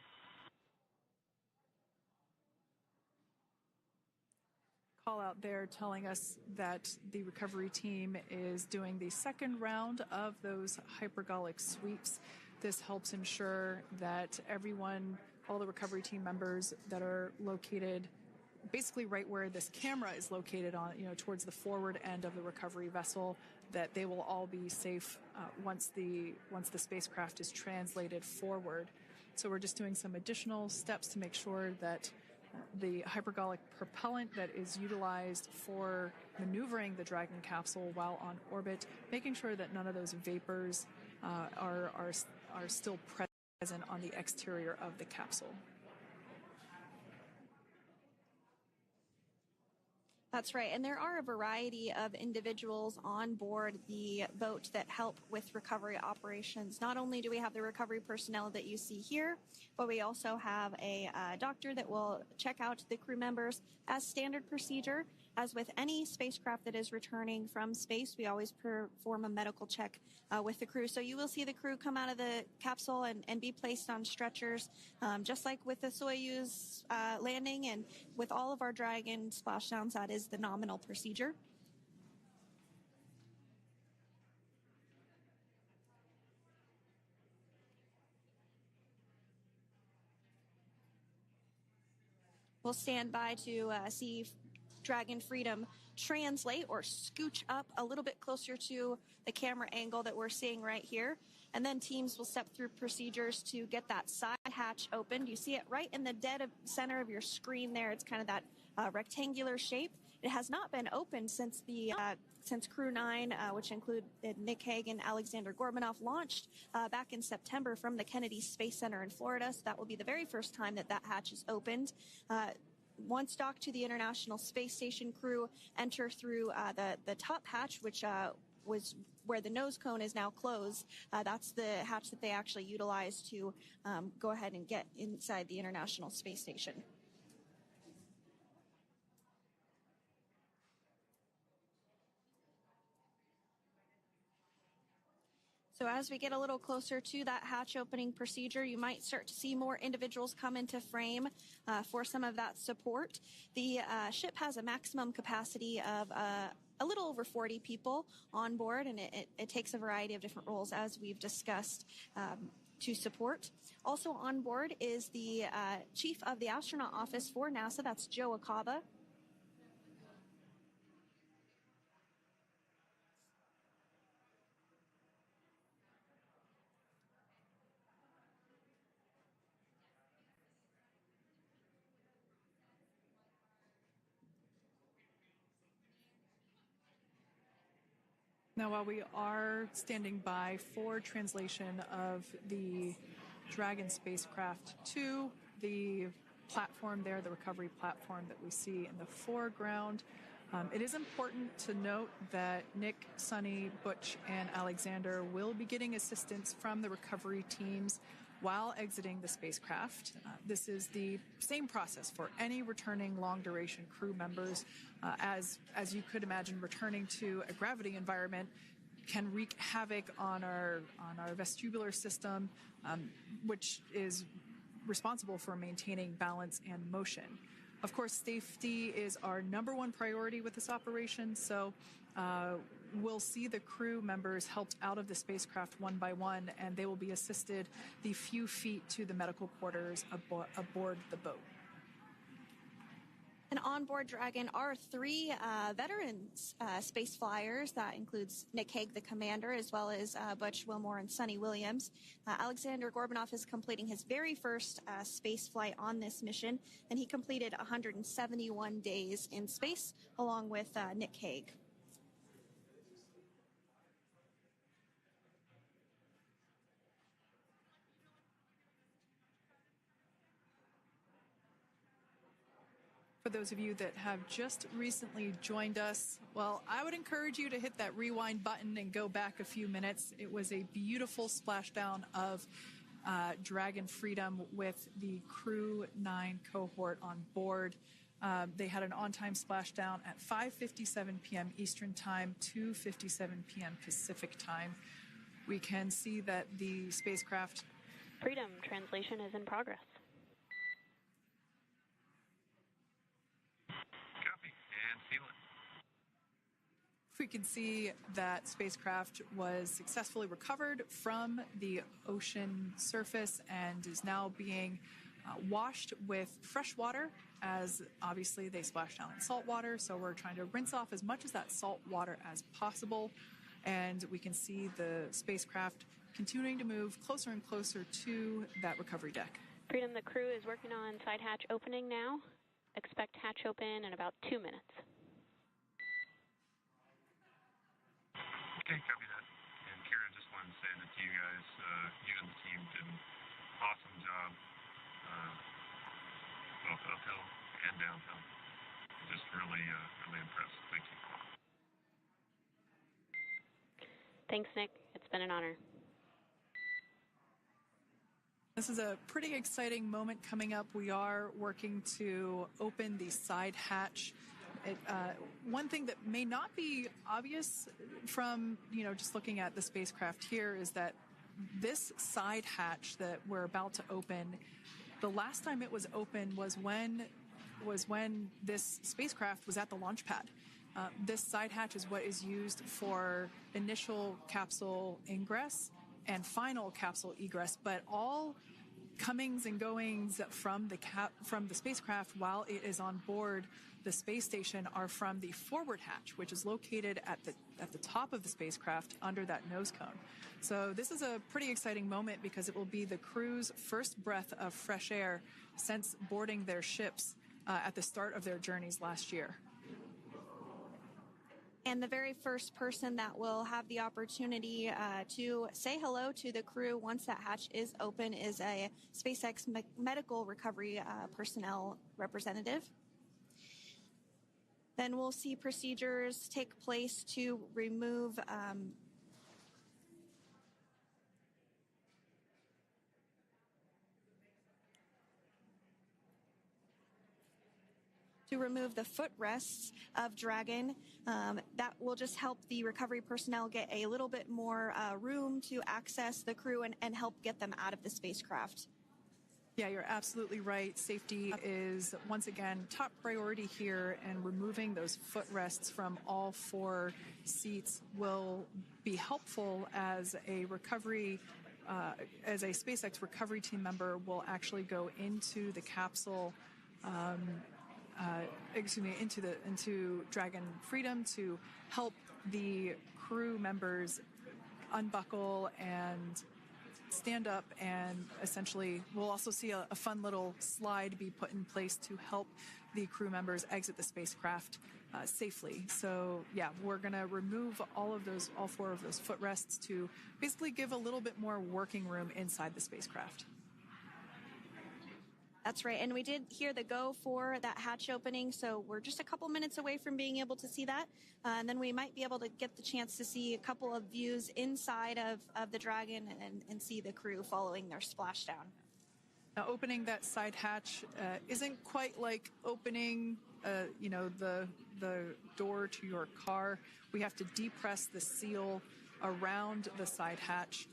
Call out there telling us that the recovery team is doing the second round of those hypergolic sweeps. This helps ensure that everyone, all the recovery team members that are located basically right where this camera is located on, towards the forward end of the recovery vessel, that they will all be safe once the spacecraft is translated forward. So we're just doing some additional steps to make sure that the hypergolic propellant that is utilized for maneuvering the Dragon capsule while on orbit, making sure that none of those vapors are still present on the exterior of the capsule. That's right. And there are a variety of individuals on board the boat that help with recovery operations. Not only do we have the recovery personnel that you see here, but we also have a doctor that will check out the crew members as standard procedure. As with any spacecraft that is returning from space, we always perform a medical check with the crew. So you will see the crew come out of the capsule and be placed on stretchers, just like with the Soyuz landing and with all of our Dragon splashdowns. That is the nominal procedure. We'll stand by to see Dragon Freedom translate or scooch up a little bit closer to the camera angle that we're seeing right here. And then teams will step through procedures to get that side hatch opened. You see it right in the dead center of your screen there. It's kind of that rectangular shape. It has not been opened since Crew-9, which include Nick Hague and Aleksandr Gorbunov, launched back in September from the Kennedy Space Center in Florida. So that will be the very first time that hatch is opened. Once docked to the International Space Station, crew enter through the top hatch, which was where the nose cone is now closed. That's the hatch that they actually utilize to go ahead and get inside the International Space Station. So as we get a little closer to that hatch opening procedure, you might start to see more individuals come into frame for some of that support. The ship has a maximum capacity of a little over 40 people on board, and it takes a variety of different roles, as we've discussed, to support. Also on board is the chief of the astronaut office for NASA. That's Joe Acaba. Now, while we are standing by for translation of the Dragon spacecraft to the platform there, the recovery platform that we see in the foreground, it is important to note that Nick, Suni, Butch, and Aleksandr will be getting assistance from the recovery teams while exiting the spacecraft. This is the same process for any returning long-duration crew members. As you could imagine, returning to a gravity environment can wreak havoc on our vestibular system, which is responsible for maintaining balance and motion. Of course, safety is our number one priority with this operation, so we'll see the crew members helped out of the spacecraft one by one, and they will be assisted the few feet to the medical quarters aboard the boat. And on board Dragon are three veteran space flyers. That includes Nick Hague, the commander, as well as Butch Wilmore and Suni Williams. Aleksandr Gorbunov is completing his very first space flight on this mission, and he completed 171 days in space along with Nick Hague. For those of you that have just recently joined us, well, I would encourage you to hit that rewind button and go back a few minutes. It was a beautiful splashdown of Dragon Freedom with the Crew-9 cohort on board. They had an on-time splashdown at 5:57 p.m. Eastern Time, 2:57 p.m. Pacific Time. We can see that the spacecraft... Freedom translation is in progress. We can see that spacecraft was successfully recovered from the ocean surface and is now being washed with fresh water, as obviously they splash down in salt water. So we're trying to rinse off as much of that salt water as possible. And we can see the spacecraft continuing to move closer and closer to that recovery deck. Freedom, the crew is working on side hatch opening now. expect hatch open in about 2 minutes. Okay, copy that. And Kira, just wanted to say that you guys, you and the team did an awesome job, both uphill and downhill. Just really, really impressed. Thank you. Thanks, Nick. It's been an honor. This is a pretty exciting moment coming up. We are working to open the side hatch. One thing that may not be obvious from, just looking at the spacecraft here is that this side hatch that we're about to open, the last time it was open was when this spacecraft was at the launch pad. This side hatch is what is used for initial capsule ingress and final capsule egress, but all comings and goings from the spacecraft while it is on board the space station are from the forward hatch, which is located at the top of the spacecraft under that nose cone. So this is a pretty exciting moment because it will be the crew's first breath of fresh air since boarding their ships at the start of their journeys last year. And the very first person that will have the opportunity to say hello to the crew once that hatch is open is a SpaceX medical recovery personnel representative. Then we'll see procedures take place to remove the footrests of Dragon. That will just help the recovery personnel get a little bit more room to access the crew and help get them out of the spacecraft. Yeah, you're absolutely right. Safety is, once again, top priority here, and removing those footrests from all 4 seats will be helpful as a SpaceX recovery team member will actually go into the capsule into Dragon Freedom to help the crew members unbuckle and stand up, and essentially we'll also see a fun little slide be put in place to help the crew members exit the spacecraft safely. So yeah, we're going to remove all 4 of those footrests to basically give a little bit more working room inside the spacecraft. That's right. And we did hear the go for that hatch opening, so we're just a couple minutes away from being able to see that. And then we might be able to get the chance to see a couple of views inside of the Dragon and see the crew following their splashdown. Now, opening that side hatch isn't quite like opening, the door to your car. We have to depress the seal around the side hatch,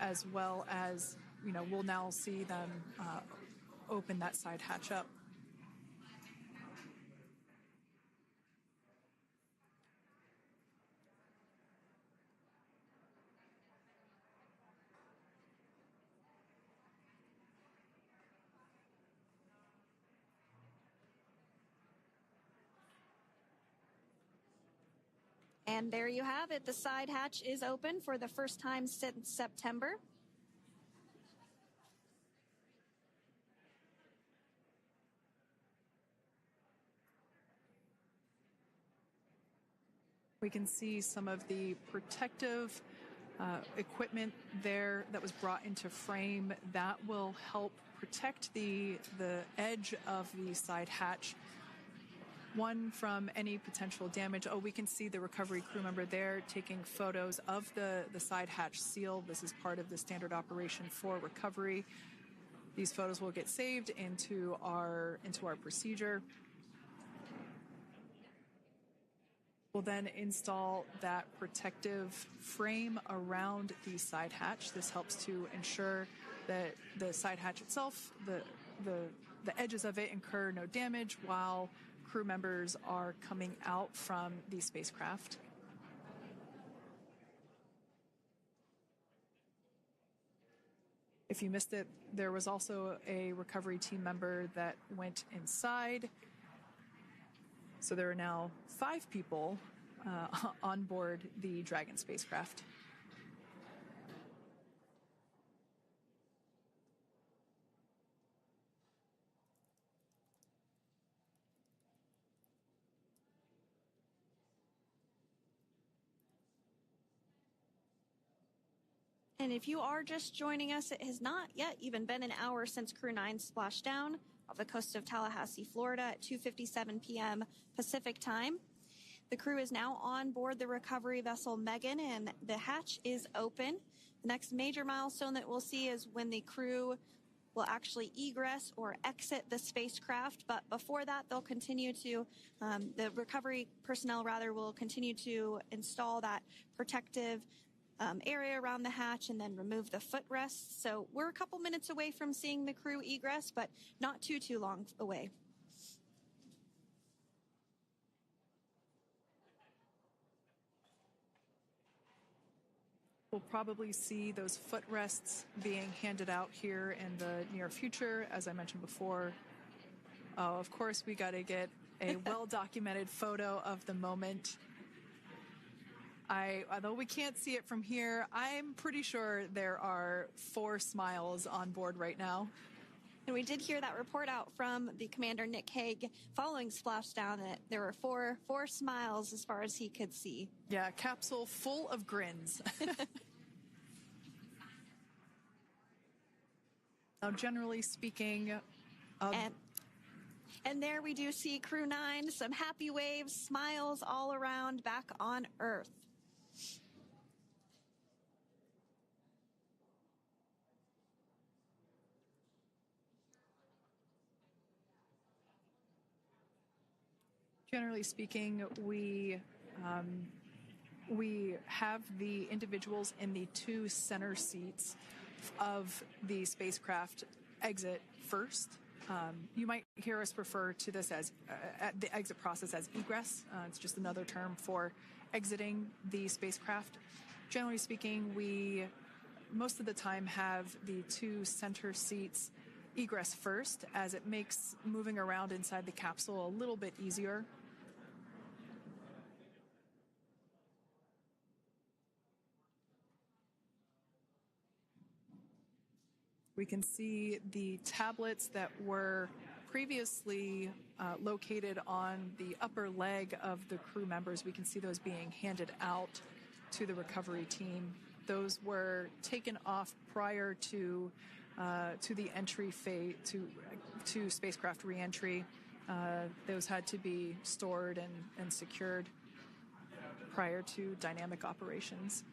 as well as, we'll now see them open that side hatch up. And there you have it. The side hatch is open for the first time since September. We can see some of the protective equipment there that was brought into frame that will help protect the edge of the side hatch, one from any potential damage. Oh, we can see the recovery crew member there taking photos of the side hatch seal. This is part of the standard operation for recovery. These photos will get saved into our procedure. We'll then install that protective frame around the side hatch. This helps to ensure that the side hatch itself, the edges of it, incur no damage while crew members are coming out from the spacecraft. If you missed it, there was also a recovery team member that went inside. So there are now 5 people on board the Dragon spacecraft. And if you are just joining us, it has not yet even been an hour since Crew-9 splashed down off the coast of Tallahassee, Florida at 2:57 p.m. Pacific time. The crew is now on board the recovery vessel Megan, and the hatch is open. The next major milestone that we'll see is when the crew will actually egress or exit the spacecraft. But before that, they'll continue to, the recovery personnel rather, will continue to install that protective area around the hatch and then remove the footrests. So we're a couple minutes away from seeing the crew egress, but not too long away. We'll probably see those footrests being handed out here in the near future, as I mentioned before. Oh, of course, we got to get a well-documented photo of the moment. Although we can't see it from here, I'm pretty sure there are 4 smiles on board right now. And we did hear that report out from the commander, Nick Hague, following Splashdown, that there were four smiles as far as he could see. Yeah, capsule full of grins. Now, generally speaking... And there we do see Crew-9, some happy waves, smiles all around back on Earth. Generally speaking, we have the individuals in the 2 center seats of the spacecraft exit first. You might hear us refer to this as the exit process as egress. It's just another term for exiting the spacecraft. Generally speaking, we most of the time have the 2 center seats egress first, as it makes moving around inside the capsule a little bit easier. We can see the tablets that were previously located on the upper leg of the crew members. We can see those being handed out to the recovery team. Those were taken off prior to the entry phase, to spacecraft reentry. Those had to be stored and secured prior to dynamic operations.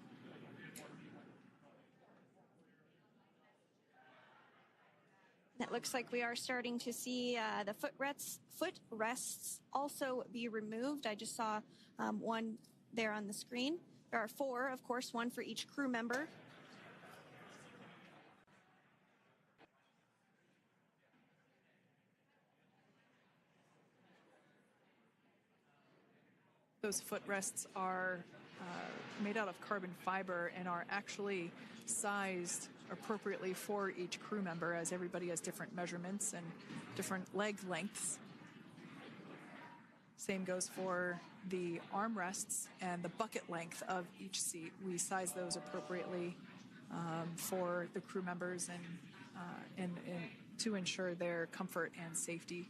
It looks like we are starting to see the footrests also be removed. I just saw one there on the screen. There are 4, of course, 1 for each crew member. Those footrests are made out of carbon fiber and are actually sized appropriately for each crew member, as everybody has different measurements and different leg lengths. Same goes for the armrests and the bucket length of each seat. We size those appropriately for the crew members and to ensure their comfort and safety.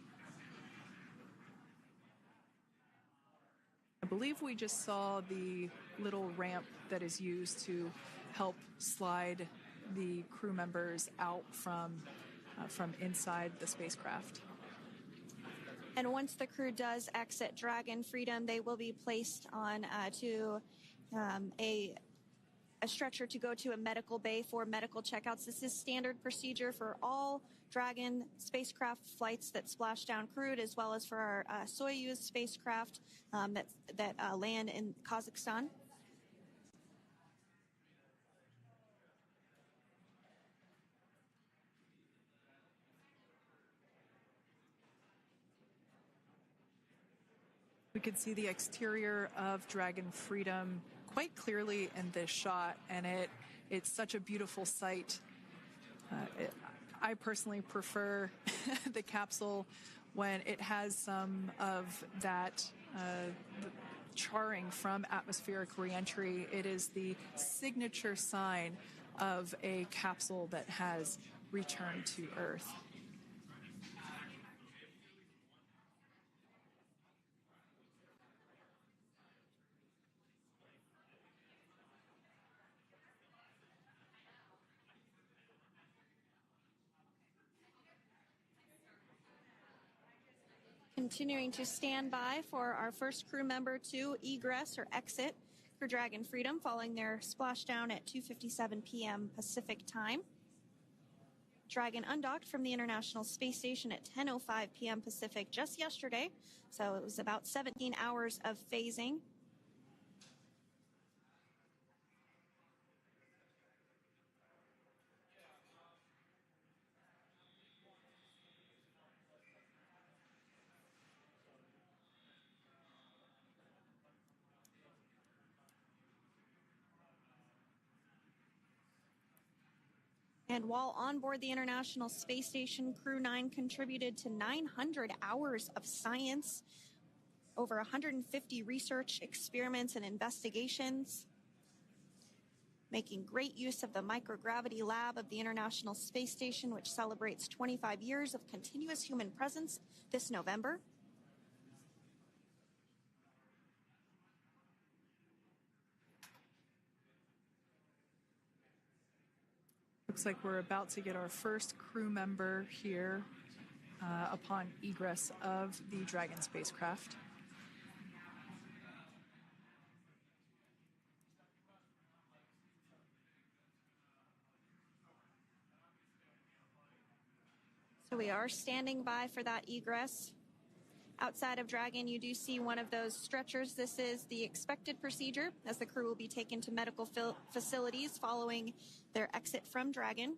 I believe we just saw the little ramp that is used to help slide the crew members out from inside the spacecraft. And once the crew does exit Dragon Freedom, they will be placed on to a stretcher to go to a medical bay for medical checkouts. This is standard procedure for all Dragon spacecraft flights that Splashdown crewed, as well as for our Soyuz spacecraft that land in Kazakhstan. We can see the exterior of Dragon Freedom quite clearly in this shot, and it's such a beautiful sight. I personally prefer the capsule when it has some of that charring from atmospheric reentry. It is the signature sign of a capsule that has returned to Earth. Continuing to stand by for our first crew member to egress or exit for Dragon Freedom following their splashdown at 2:57 p.m. Pacific time. Dragon undocked from the International Space Station at 10:05 p.m. Pacific just yesterday, so it was about 17 hours of phasing. And while on board the International Space Station, Crew-9 contributed to 900 hours of science, over 150 research experiments and investigations, making great use of the microgravity lab of the International Space Station, which celebrates 25 years of continuous human presence this November. Looks like we're about to get our first crew member here upon egress of the Dragon spacecraft. So we are standing by for that egress. Outside of Dragon, you do see one of those stretchers. This is the expected procedure as the crew will be taken to medical facilities following their exit from Dragon.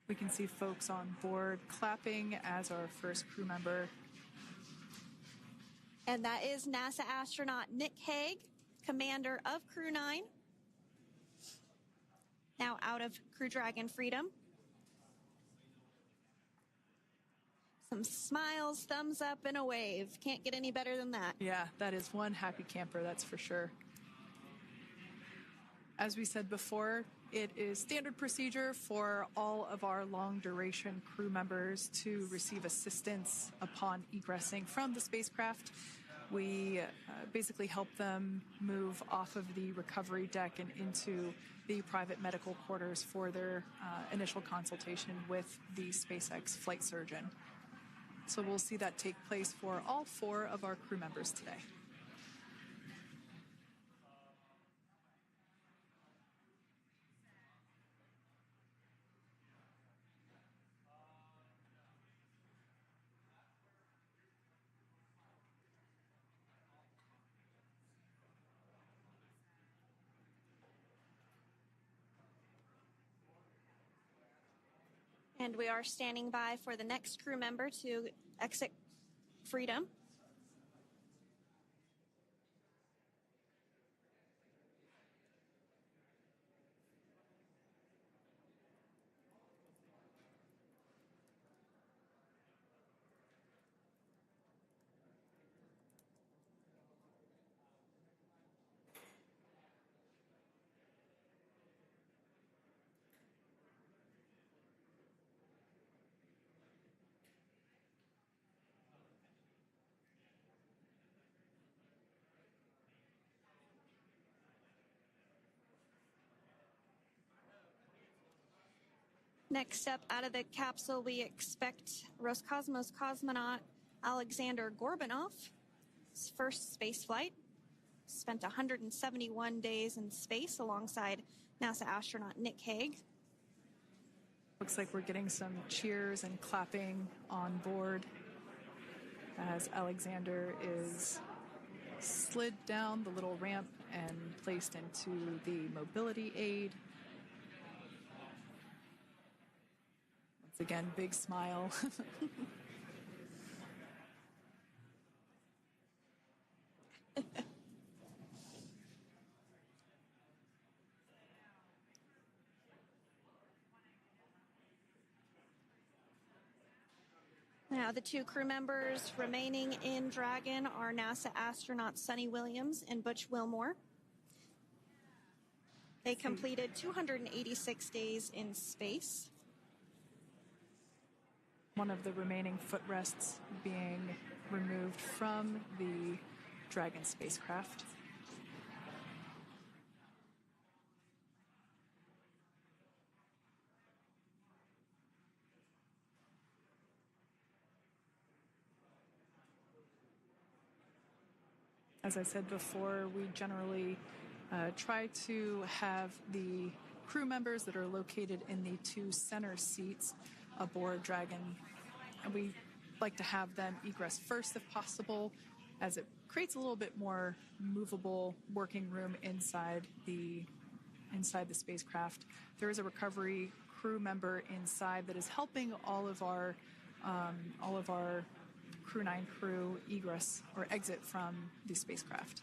We can see folks on board clapping as our first crew member. And that is NASA astronaut Nick Hague, commander of Crew-9, now out of Crew Dragon Freedom. Some smiles, thumbs up, and a wave. Can't get any better than that. Yeah, that is one happy camper, that's for sure. As we said before, it is standard procedure for all of our long-duration crew members to receive assistance upon egressing from the spacecraft. We basically help them move off of the recovery deck and into the private medical quarters for their initial consultation with the SpaceX flight surgeon. So we'll see that take place for all 4 of our crew members today. And we are standing by for the next crew member to exit Freedom. Next up out of the capsule, we expect Roscosmos cosmonaut Aleksandr Gorbunov. His first space flight. Spent 171 days in space alongside NASA astronaut Nick Hague. Looks like we're getting some cheers and clapping on board as Aleksandr is slid down the little ramp and placed into the mobility aid. Once again, big smile. Now, the 2 crew members remaining in Dragon are NASA astronauts Suni Williams and Butch Wilmore. They completed 286 days in space. One of the remaining footrests being removed from the Dragon spacecraft. As I said before, we generally try to have the crew members that are located in the two center seats aboard Dragon, and we like to have them egress first if possible, as it creates a little bit more movable working room inside the spacecraft. There is a recovery crew member inside that is helping all of our Crew-9 crew egress or exit from the spacecraft.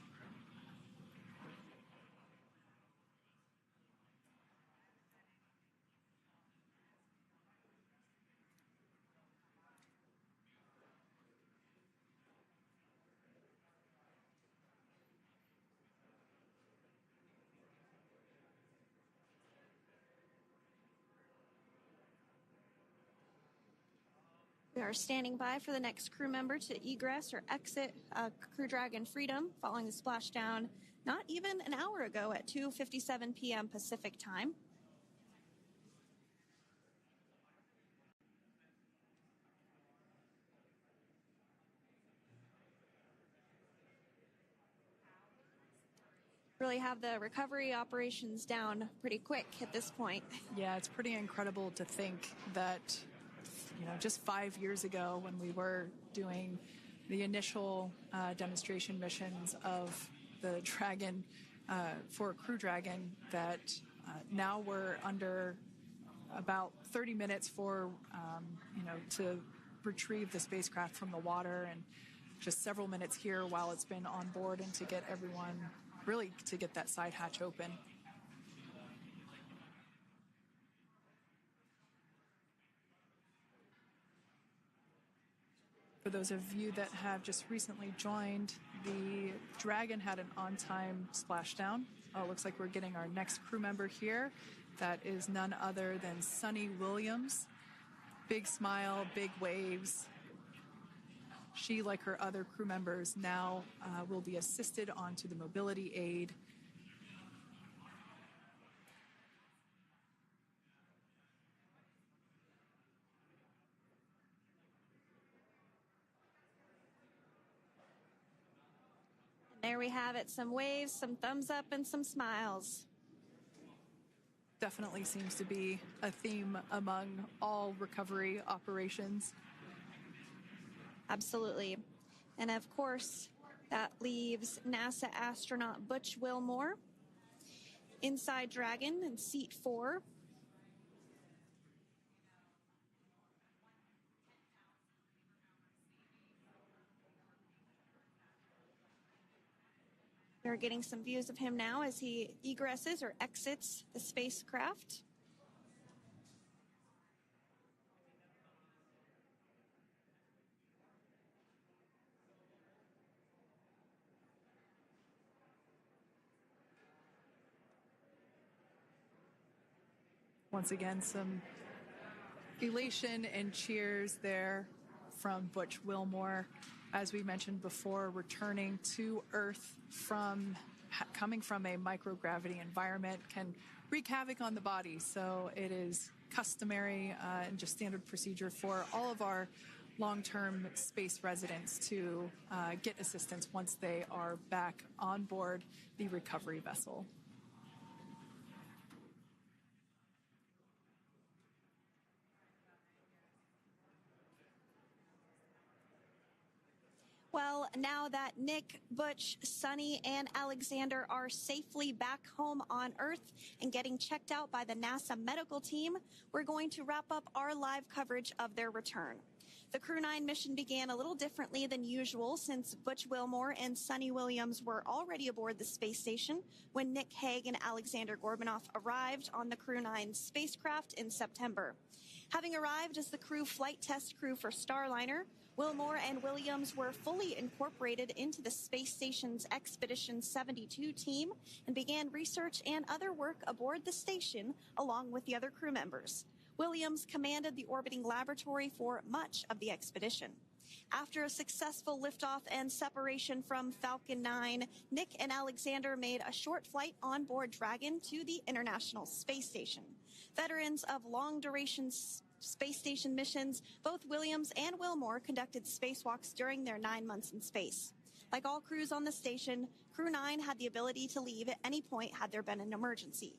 We are standing by for the next crew member to egress or exit Crew Dragon Freedom following the splashdown not even an hour ago at 2:57 p.m. Pacific time. Really have the recovery operations down pretty quick at this point. Yeah, it's pretty incredible to think that, just 5 years ago when we were doing the initial demonstration missions of the Dragon for Crew Dragon, that now we're under about 30 minutes for, to retrieve the spacecraft from the water, and just several minutes here while it's been on board, and to get everyone, really to get that side hatch open. For those of you that have just recently joined, the Dragon had an on-time splashdown. It looks like we're getting our next crew member here. That is none other than Suni Williams. Big smile, big waves. She, like her other crew members, now will be assisted onto the mobility aid. There we have it, some waves, some thumbs up, and some smiles. Definitely seems to be a theme among all recovery operations. Absolutely. And of course, that leaves NASA astronaut Butch Wilmore inside Dragon in seat 4. We're getting some views of him now as he egresses or exits the spacecraft. Once again, some elation and cheers there from Butch Wilmore. As we mentioned before, returning to Earth coming from a microgravity environment can wreak havoc on the body. So it is customary and just standard procedure for all of our long-term space residents to get assistance once they are back on board the recovery vessel. Well, now that Nick, Butch, Suni, and Aleksandr are safely back home on Earth and getting checked out by the NASA medical team, we're going to wrap up our live coverage of their return. The Crew-9 mission began a little differently than usual since Butch Wilmore and Suni Williams were already aboard the space station when Nick Hague and Aleksandr Gorbunov arrived on the Crew-9 spacecraft in September. Having arrived as the crew flight test crew for Starliner, Wilmore and Williams were fully incorporated into the space station's Expedition 72 team and began research and other work aboard the station along with the other crew members. Williams commanded the orbiting laboratory for much of the expedition. After a successful liftoff and separation from Falcon 9, Nick and Aleksandr made a short flight on board Dragon to the International Space Station. Veterans of long-duration space station missions, both Williams and Wilmore conducted spacewalks during their 9 months in space. Like all crews on the station, Crew-9 had the ability to leave at any point had there been an emergency.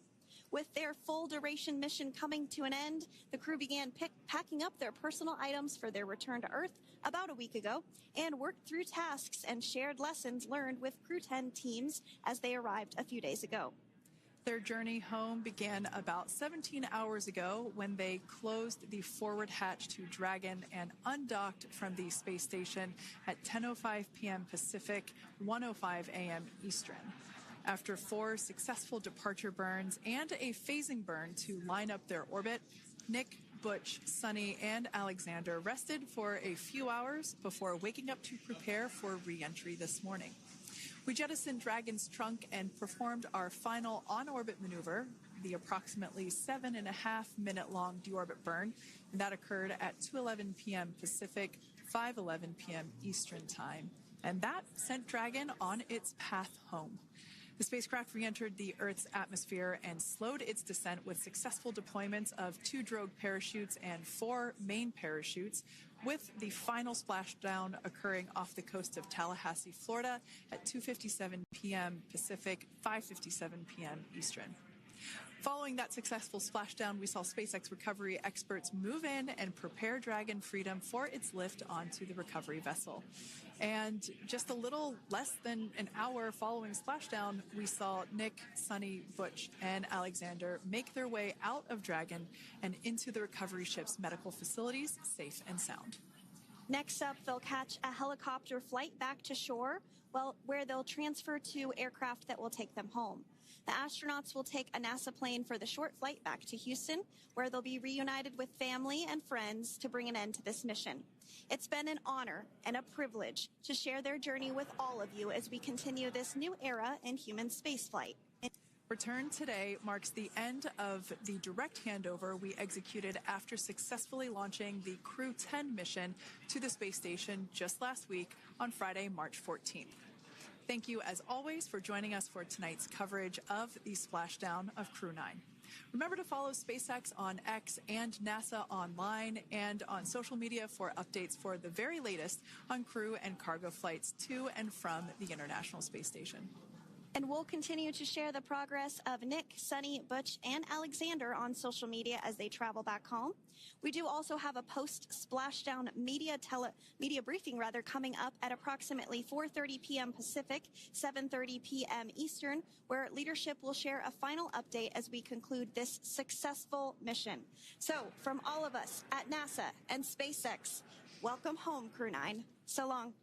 With their full-duration mission coming to an end, the crew began packing up their personal items for their return to Earth about a week ago and worked through tasks and shared lessons learned with Crew-10 teams as they arrived a few days ago. Their journey home began about 17 hours ago when they closed the forward hatch to Dragon and undocked from the space station at 10:05 p.m. Pacific, 1:05 a.m. Eastern. After 4 successful departure burns and a phasing burn to line up their orbit, Nick, Butch, Suni, and Aleksandr rested for a few hours before waking up to prepare for re-entry this morning. We jettisoned Dragon's trunk and performed our final on-orbit maneuver, the approximately 7.5-minute-long deorbit burn, and that occurred at 2:11 p.m. Pacific, 5:11 p.m. Eastern Time. And that sent Dragon on its path home. The spacecraft re-entered the Earth's atmosphere and slowed its descent with successful deployments of 2 drogue parachutes and 4 main parachutes, with the final splashdown occurring off the coast of Tallahassee, Florida at 2:57 p.m. Pacific, 5:57 p.m. Eastern. Following that successful splashdown, we saw SpaceX recovery experts move in and prepare Dragon Freedom for its lift onto the recovery vessel. And just a little less than an hour following splashdown, we saw Nick, Suni, Butch, and Aleksandr make their way out of Dragon and into the recovery ship's medical facilities, safe and sound. Next up, they'll catch a helicopter flight back to shore, where they'll transfer to aircraft that will take them home. The astronauts will take a NASA plane for the short flight back to Houston, where they'll be reunited with family and friends to bring an end to this mission. It's been an honor and a privilege to share their journey with all of you as we continue this new era in human spaceflight. Return today marks the end of the direct handover we executed after successfully launching the Crew-10 mission to the space station just last week on Friday, March 14th. Thank you, as always, for joining us for tonight's coverage of the splashdown of Crew-9. Remember to follow SpaceX on X and NASA online and on social media for updates for the very latest on crew and cargo flights to and from the International Space Station. And we'll continue to share the progress of Nick, Suni, Butch, and Aleksandr on social media as they travel back home. We do also have a post-splashdown media briefing coming up at approximately 4:30 p.m. Pacific, 7:30 p.m. Eastern, where leadership will share a final update as we conclude this successful mission. So, from all of us at NASA and SpaceX, welcome home, Crew-9. So long.